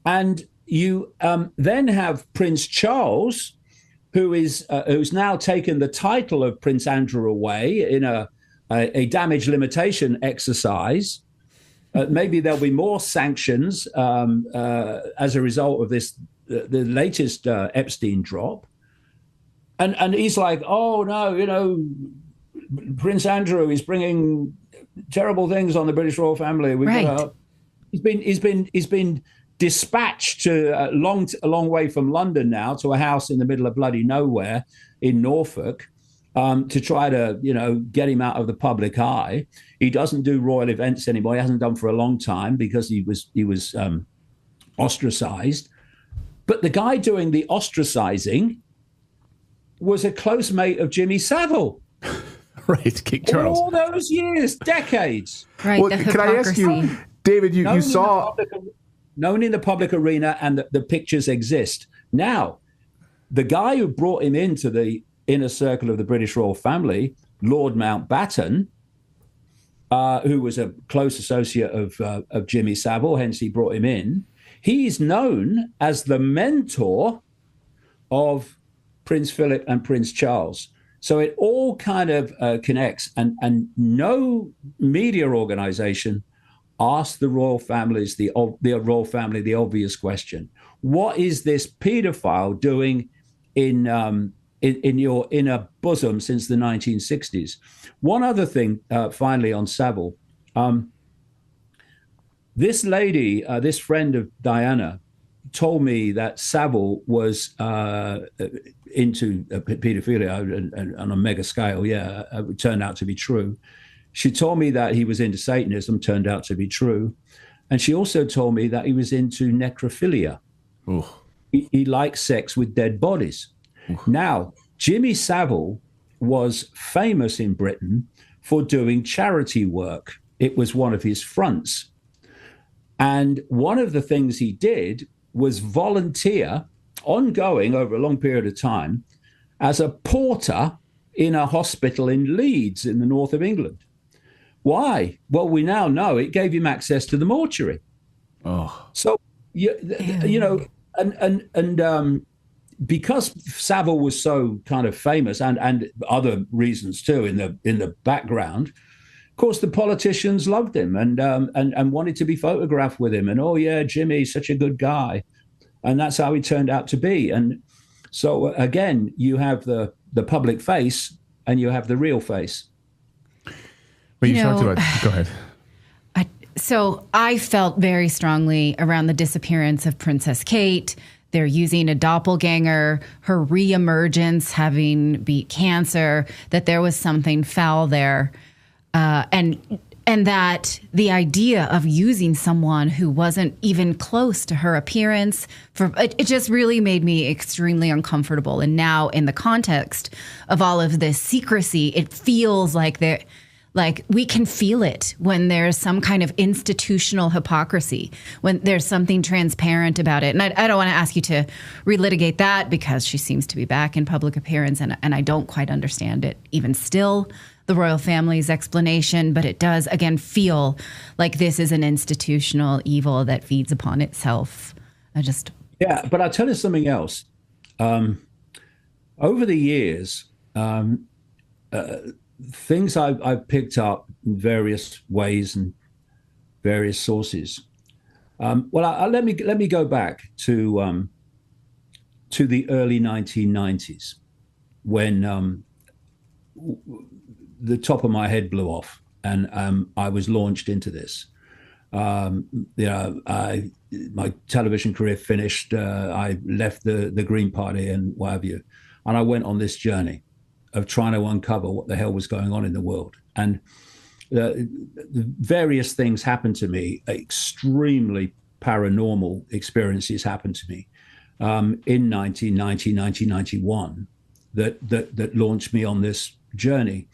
and you then have Prince Charles, who's now taken the title of Prince Andrew away in a damage limitation exercise. Maybe there'll be more sanctions as a result of this, the latest Epstein drop. And he's like, oh, no, Prince Andrew is bringing terrible things on the British royal family. He's been dispatched to a long way from London now, to a house in the middle of bloody nowhere in Norfolk, to try to, get him out of the public eye. He doesn't do royal events anymore. He hasn't done for a long time because he was ostracized. But the guy doing the ostracizing was a close mate of Jimmy Savile. Right, King Charles. All those years, decades. Right. Well, can I ask you, David? You saw known in the public arena, and the pictures exist. Now, the guy who brought him into the inner circle of the British royal family, Lord Mountbatten, who was a close associate of Jimmy Savile, hence he brought him in. He's known as the mentor of Prince Philip and Prince Charles. So it all kind of connects, and no media organization asked the royal families, the royal family, the obvious question: what is this pedophile doing in your inner bosom since the 1960s? One other thing, finally, on Savile. This lady, this friend of Diana, told me that Savile was into pedophilia on a mega scale. Yeah, it turned out to be true. She told me that he was into Satanism, turned out to be true. And she also told me that he was into necrophilia. He likes sex with dead bodies. Now, Jimmy Savile was famous in Britain for doing charity work. It was one of his fronts. And one of the things he did was volunteer, ongoing over a long period of time, as a porter in a hospital in Leeds in the north of England. Why? Well, we now know it gave him access to the mortuary. So, because Savile was so kind of famous, and other reasons too in the background, of course, the politicians loved him and wanted to be photographed with him. And, oh, yeah, Jimmy's such a good guy. And that's how he turned out to be. And so, again, you have the public face and you have the real face. But you talked about, go ahead. So I felt very strongly around the disappearance of Princess Kate. They're using a doppelganger, her reemergence, having beat cancer, that there was something foul there. And that the idea of using someone who wasn't even close to her appearance, it just really made me extremely uncomfortable. And now in the context of all of this secrecy, it feels like we can feel it when there's some kind of institutional hypocrisy, when there's something transparent about it. And I don't want to ask you to relitigate that because she seems to be back in public appearance, and I don't quite understand it even still, the royal family's explanation, but it does, again, feel like this is an institutional evil that feeds upon itself. Yeah, but I'll tell you something else. Over the years, things I've picked up in various ways and various sources. Let me go back to the early 1990s when the top of my head blew off and I was launched into this. My television career finished. I left the Green Party and what have you, and I went on this journey of trying to uncover what the hell was going on in the world. And various things happened to me, extremely paranormal experiences happened to me in 1990, 1991 that launched me on this journey.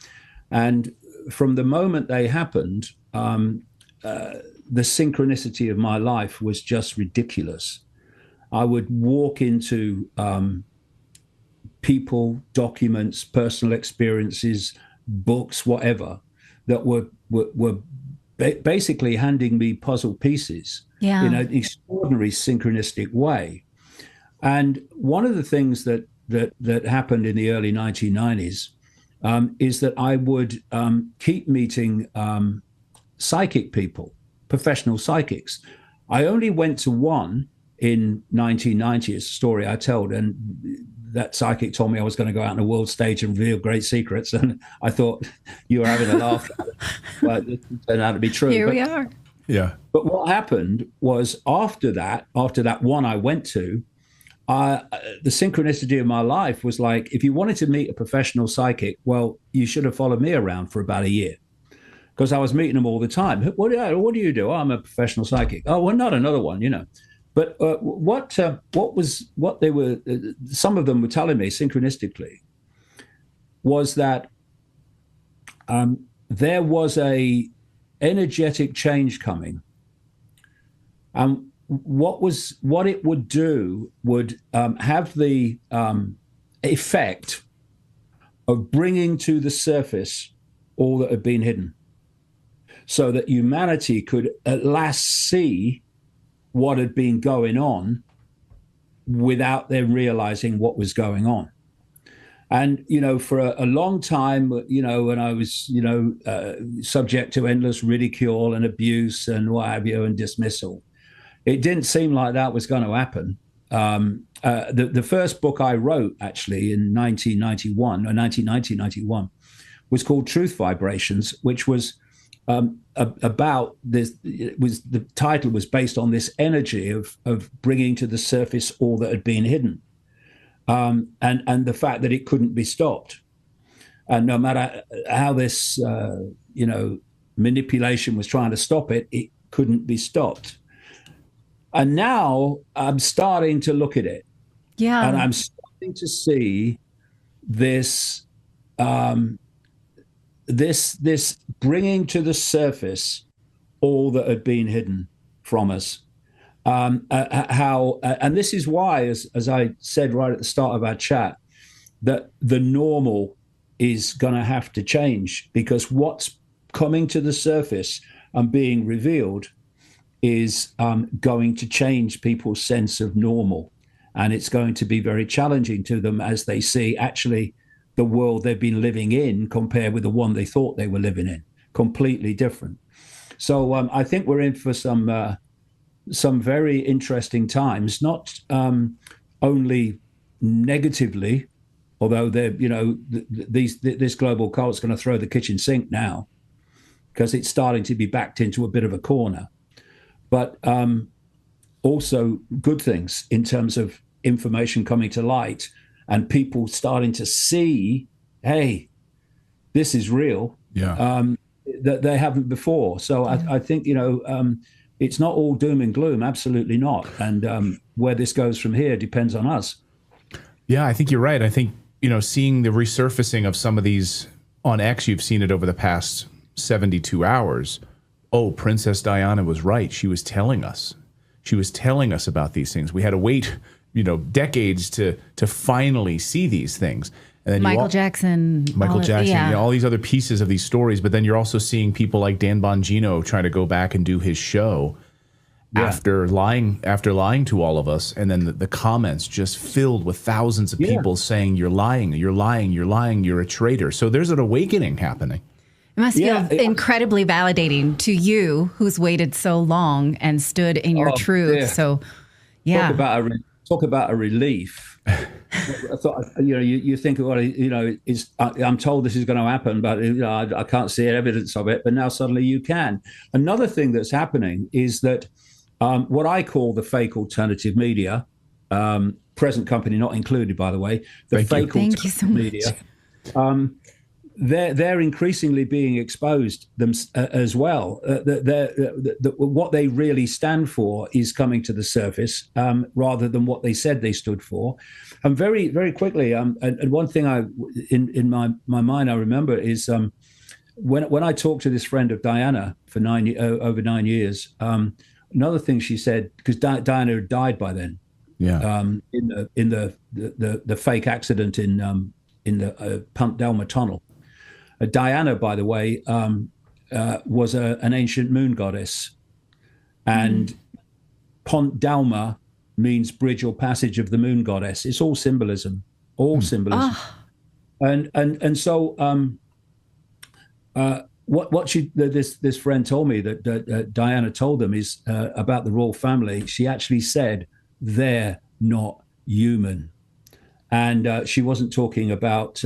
And from the moment they happened, the synchronicity of my life was just ridiculous. I would walk into people, documents, personal experiences, books, whatever, that were basically handing me puzzle pieces in an extraordinary synchronistic way. And one of the things that happened in the early 1990s is that I would keep meeting psychic people, professional psychics. I only went to one in 1990, it's a story I told, and that psychic told me I was going to go out on a world stage and reveal great secrets. And I thought you were having a laugh, but it turned out to be true. Here we are. Yeah. But what happened was after that one I went to, the synchronicity of my life was like, if you wanted to meet a professional psychic, well, you should have followed me around for about a year, because I was meeting them all the time. What do you do? Oh, I'm a professional psychic. Oh, well, not another one, But what they were, some of them were telling me synchronistically, was that there was a energetic change coming. What it would do would have the effect of bringing to the surface all that had been hidden, so that humanity could at last see what had been going on without them realizing what was going on. And, for a long time, when I was, subject to endless ridicule and abuse and what have you, and dismissal, it didn't seem like that was going to happen. The first book I wrote, actually, in 1991, was called Truth Vibrations, which was about this. The title was based on this energy of bringing to the surface all that had been hidden, and the fact that it couldn't be stopped. And no matter how this manipulation was trying to stop it, it couldn't be stopped. And now I'm starting to look at it, and I'm starting to see this. This bringing to the surface all that had been hidden from us. And this is why, as I said right at the start of our chat, that the normal is going to have to change, because what's coming to the surface and being revealed is going to change people's sense of normal. And it's going to be very challenging to them as they see actually the world they've been living in compared with the one they thought they were living in, completely different. So I think we're in for some very interesting times, not only negatively, although they're, this global cult's going to throw the kitchen sink now. because it's starting to be backed into a bit of a corner. But also good things in terms of information coming to light and people starting to see, hey, this is real. That they haven't before. So I think, it's not all doom and gloom. Absolutely not. And where this goes from here depends on us. Yeah, I think you're right. I think, seeing the resurfacing of some of these on X, you've seen it over the past 72 hours. Oh, Princess Diana was right. She was telling us. She was telling us about these things. We had to wait, decades to finally see these things. And then Michael Jackson, all these other pieces of these stories. But then you're also seeing people like Dan Bongino trying to go back and do his show after lying to all of us. And then the comments just filled with thousands of people saying, you're lying, you're lying, you're lying, you're a traitor. So there's an awakening happening. It must feel incredibly validating to you, who's waited so long and stood in your truth. Yeah. So, Talk about a relief. I thought, you think, well, I'm told this is going to happen, but I can't see evidence of it. But now suddenly you can. Another thing that's happening is that what I call the fake alternative media, present company not included, by the way, Thank you so media. They're increasingly being exposed as well. What they really stand for is coming to the surface rather than what they said they stood for. And very, very quickly, and one thing in my mind I remember is when I talked to this friend of Diana for over 9 years. Another thing she said, because Diana had died by then. In the fake accident in the Punt Delma tunnel. Diana, by the way, was an ancient moon goddess, and Pont Delma means bridge or passage of the moon goddess. It's all symbolism, symbolism. And so what this friend told me that Diana told them is about the royal family. She actually said they're not human, and she wasn't talking about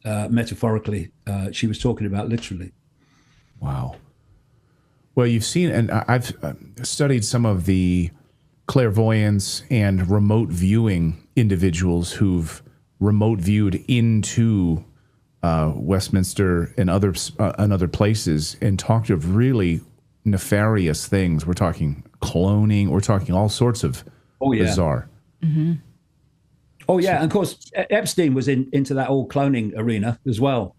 metaphorically. She was talking about literally. Wow. Well, you've seen, and I've studied some of the clairvoyance and remote viewing individuals who've remote viewed into Westminster and other places and talked of really nefarious things. We're talking cloning. We're talking all sorts of bizarre. Mm-hmm. Oh yeah, and of course Epstein was into that whole cloning arena as well.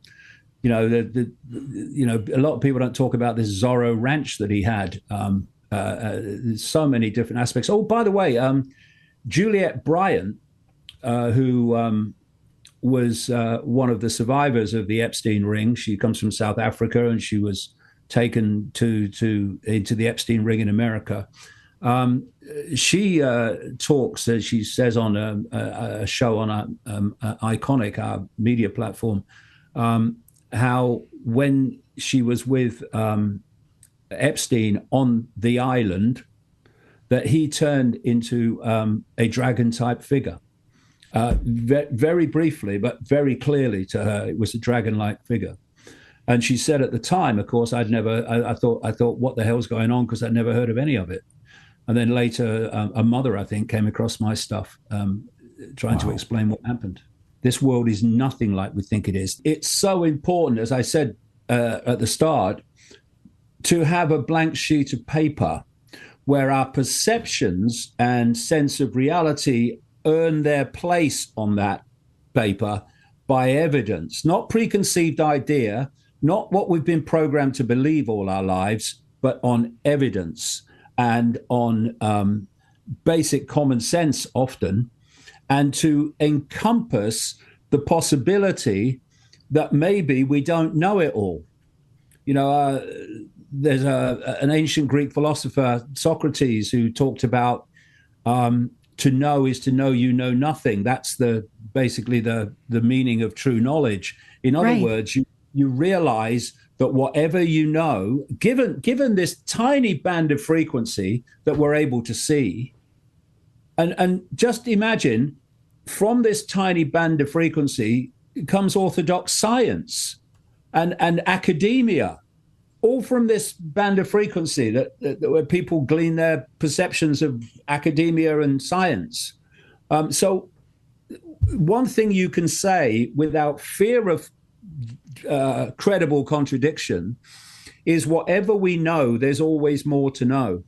A lot of people don't talk about this Zorro ranch that he had. So many different aspects. Oh, by the way, Juliette Bryant, who was one of the survivors of the Epstein ring. She comes from South Africa, and she was taken into the Epstein ring in America. She talks, as she says on a show on Iconic, our media platform, how when she was with Epstein on the island, that he turned into a dragon-type figure. Very briefly, but very clearly to her, it was a dragon-like figure. And she said at the time, of course, I thought, what the hell's going on? Because I'd never heard of any of it. And then later, a mother, I think, came across my stuff, trying to explain what happened. This world is nothing like we think it is. It's so important, as I said at the start, to have a blank sheet of paper where our perceptions and sense of reality earn their place on that paper by evidence, not preconceived idea, not what we've been programmed to believe all our lives, but on evidence and on basic common sense often, and to encompass the possibility that maybe we don't know it all. There's an ancient Greek philosopher, Socrates, who talked about to know is to know you know nothing. That's basically the meaning of true knowledge. In other words, you realize that whatever you know, given this tiny band of frequency that we're able to see, and just imagine from this tiny band of frequency comes orthodox science and academia all from this band of frequency that where people glean their perceptions of academia and science. So one thing you can say without fear of credible contradiction is whatever we know, there's always more to know.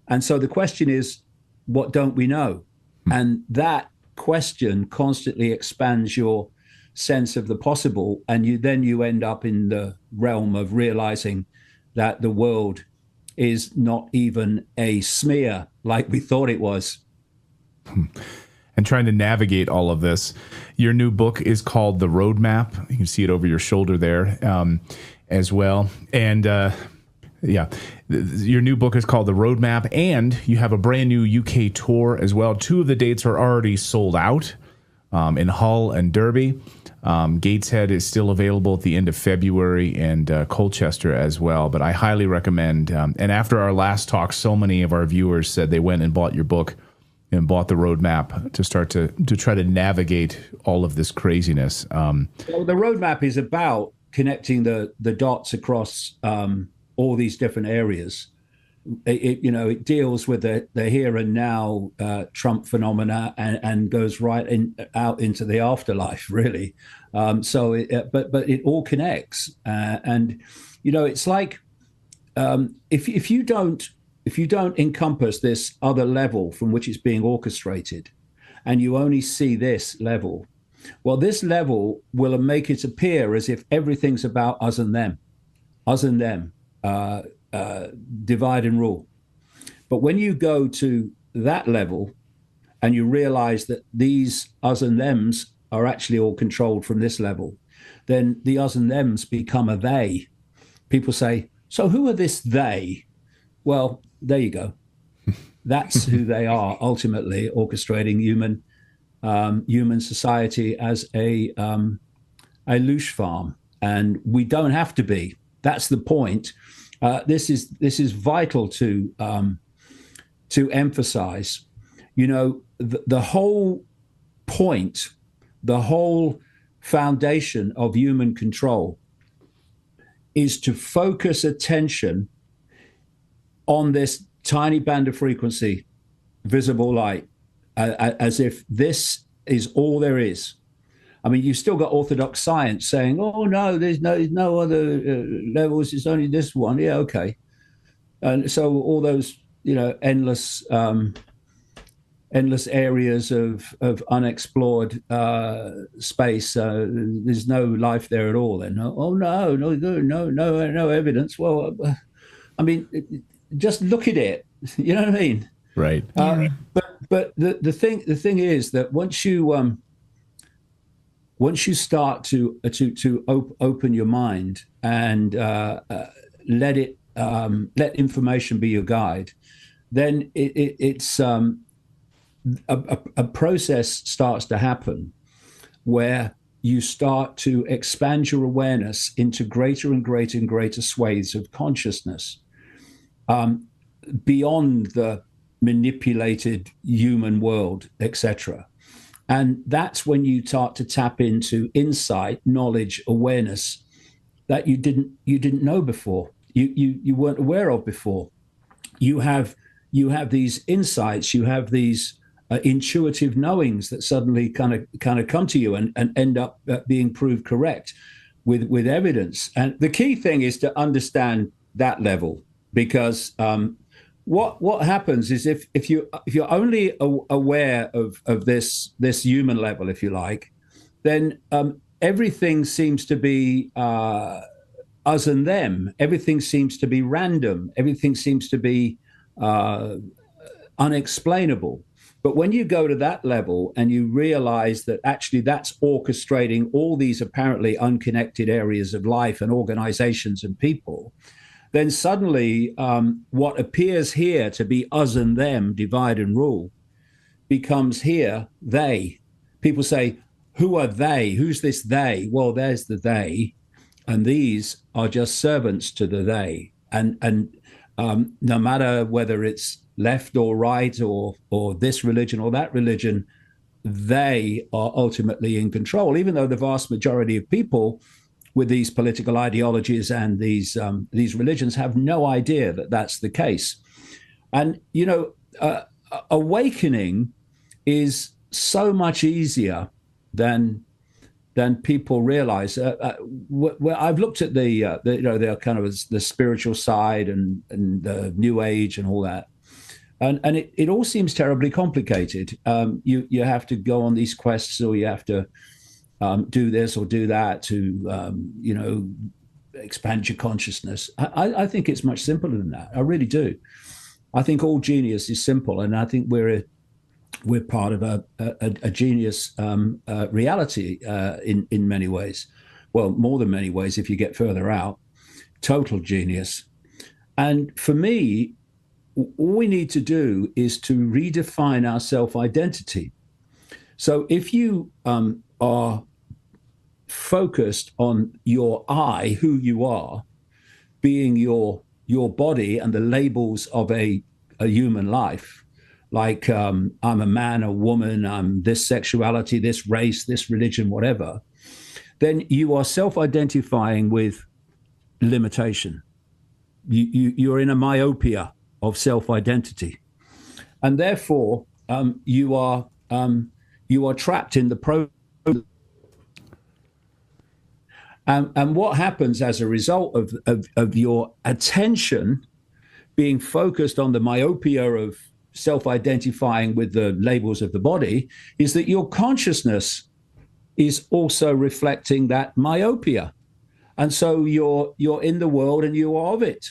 And so the question is, what don't we know? And that question constantly expands your sense of the possible. And you end up in the realm of realizing that the world is not even a smear like we thought it was. And trying to navigate all of this. Your new book is called The Roadmap. You can see it over your shoulder there as well. And your new book is called The Roadmap, and you have a brand new UK tour as well. 2 of the dates are already sold out in Hull and Derby. Gateshead is still available at the end of February, and Colchester as well. But I highly recommend, and after our last talk, so many of our viewers said they went and bought your book and bought the roadmap to start to try to navigate all of this craziness. Well, the roadmap is about connecting the dots across all these different areas. It deals with the here and now Trump phenomena and goes out into the afterlife, really. But it all connects, and it's like if you don't encompass this other level from which it's being orchestrated, and you only see this level, well, this level will make it appear as if everything's about us and them, divide and rule. But when you go to that level and you realize that these us and thems are actually all controlled from this level, then the us and thems become a they. People say, so who are this they? Well, there you go. That's who they are, ultimately orchestrating human society as a loosh farm. And we don't have to be. That's the point. This is vital to emphasize. The whole point, the whole foundation of human control is to focus attention on this tiny band of frequency, visible light, as if this is all there is. I mean, you've still got orthodox science saying, "Oh no, there's no other levels. It's only this one." Yeah, okay. And so all those, endless areas of unexplored space. There's no life there at all. Then, oh no evidence. Well, I mean, just look at it. You know what I mean? Right. But the thing is that once you start to open your mind and let information be your guide, then it's a process starts to happen where you start to expand your awareness into greater and greater and greater swathes of consciousness, beyond the manipulated human world, etc. And that's when you start to tap into insight, knowledge, awareness that you didn't know before, you weren't aware of before. You have these insights, you have these intuitive knowings that suddenly kind of come to you and end up being proved correct with evidence. And the key thing is to understand that level, because what happens is if you're only aware of this human level, if you like, then everything seems to be us and them. Everything seems to be random. Everything seems to be unexplainable. But when you go to that level and you realize that actually that's orchestrating all these apparently unconnected areas of life and organizations and people, then suddenly what appears here to be us and them, divide and rule, becomes here they. People say, who are they? Who's this they? Well, there's the they, and these are just servants to the they. And no matter whether it's left or right or this religion or that religion, they are ultimately in control, even though the vast majority of people with these political ideologies and these religions have no idea that that's the case. And awakening is so much easier than people realize. I've looked at the kind of the spiritual side and the New Age and all that, and it all seems terribly complicated. You have to go on these quests, or you have to do this or do that to expand your consciousness. I think it's much simpler than that. I really do. I think all genius is simple, and I think we're part of a genius reality in many ways. Well, more than many ways if you get further out. Total genius. And for me, all we need to do is to redefine our self-identity. So if you are focused on your I, who you are, being your body and the labels of a human life, like I'm a man, a woman, I'm this sexuality, this race, this religion, whatever, then you are self-identifying with limitation. You're in a myopia of self-identity, and therefore you are trapped in the process. And what happens as a result of your attention being focused on the myopia of self-identifying with the labels of the body is that your consciousness is also reflecting that myopia. And so you're in the world and you are of it.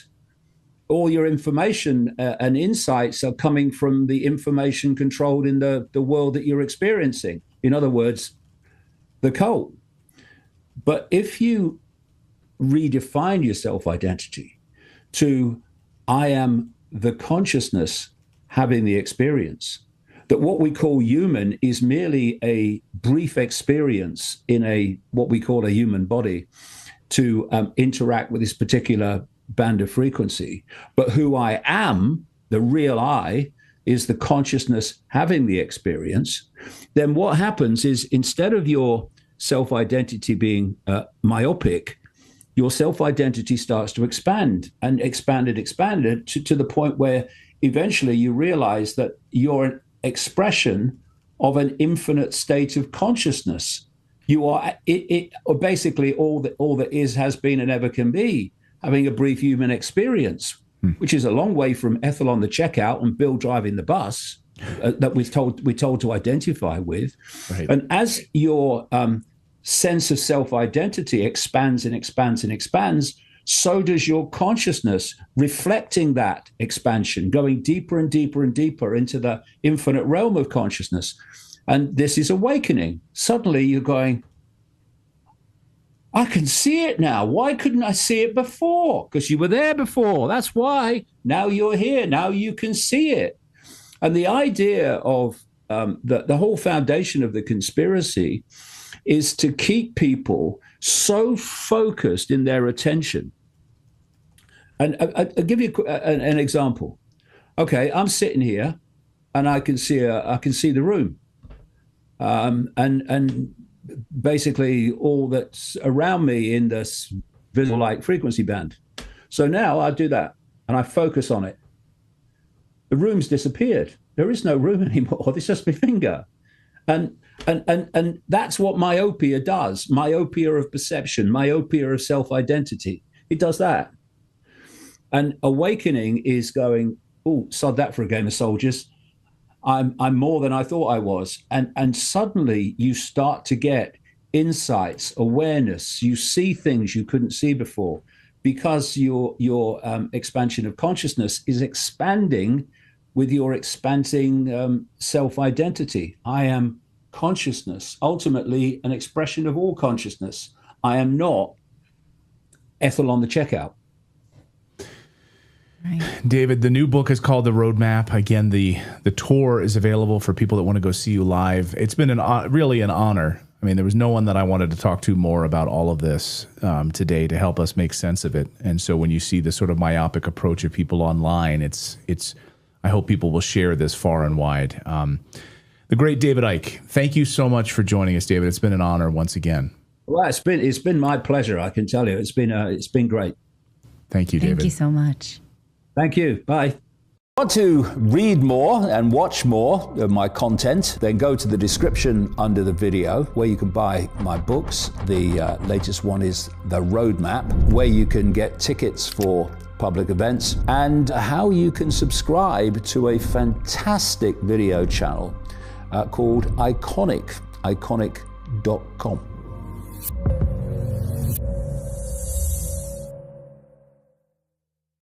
All your information and insights are coming from the information controlled in the world that you're experiencing. In other words, the cult. But if you redefine your self-identity to I am the consciousness having the experience, that what we call human is merely a brief experience in what we call a human body to interact with this particular band of frequency. But who I am, the real I, is the consciousness having the experience. Then what happens is, instead of your self-identity being myopic, your self-identity starts to expand and expanded to the point where eventually you realize that you're an expression of an infinite state of consciousness. You are or basically all that is, has been, and ever can be, having a brief human experience, which is a long way from Ethel on the checkout and Bill driving the bus that we're told to identify with. Right. And as your sense of self-identity expands and expands and expands, so does your consciousness, reflecting that expansion, going deeper and deeper and deeper into the infinite realm of consciousness. And this is awakening. Suddenly you're going, I can see it now. Why couldn't I see it before? Because you were there before. That's why. Now you're here. Now you can see it. And the idea of the whole foundation of the conspiracy is to keep people so focused in their attention. And I'll give you an example. Okay, I'm sitting here, and I can see the room, and basically all that's around me in this visual light frequency band. So now I do that, and I focus on it. The room's disappeared. There is no room anymore. It's just my finger, and that's what myopia does. Myopia of perception, myopia of self-identity. It does that. And awakening is going, oh, sod that for a game of soldiers. I'm more than I thought I was. And suddenly you start to get insights, awareness. You see things you couldn't see before, because your expansion of consciousness is expanding with your expanding self-identity. I am consciousness, ultimately an expression of all consciousness. I am not Ethel on the checkout. Right. David, the new book is called The Roadmap. Again, the tour is available for people that want to go see you live. It's been really an honor. I mean, there was no one that I wanted to talk to more about all of this today to help us make sense of it. And so when you see the sort of myopic approach of people online, it's I hope people will share this far and wide. The great David Icke, thank you so much for joining us, David. It's been an honor once again. Well, it's been my pleasure. I can tell you, it's been great. Thank you, David. Thank you so much. Thank you. Bye. Want to read more and watch more of my content, then go to the description under the video where you can buy my books. The latest one is The Roadmap, where you can get tickets for public events, and how you can subscribe to a fantastic video channel called iconic.com.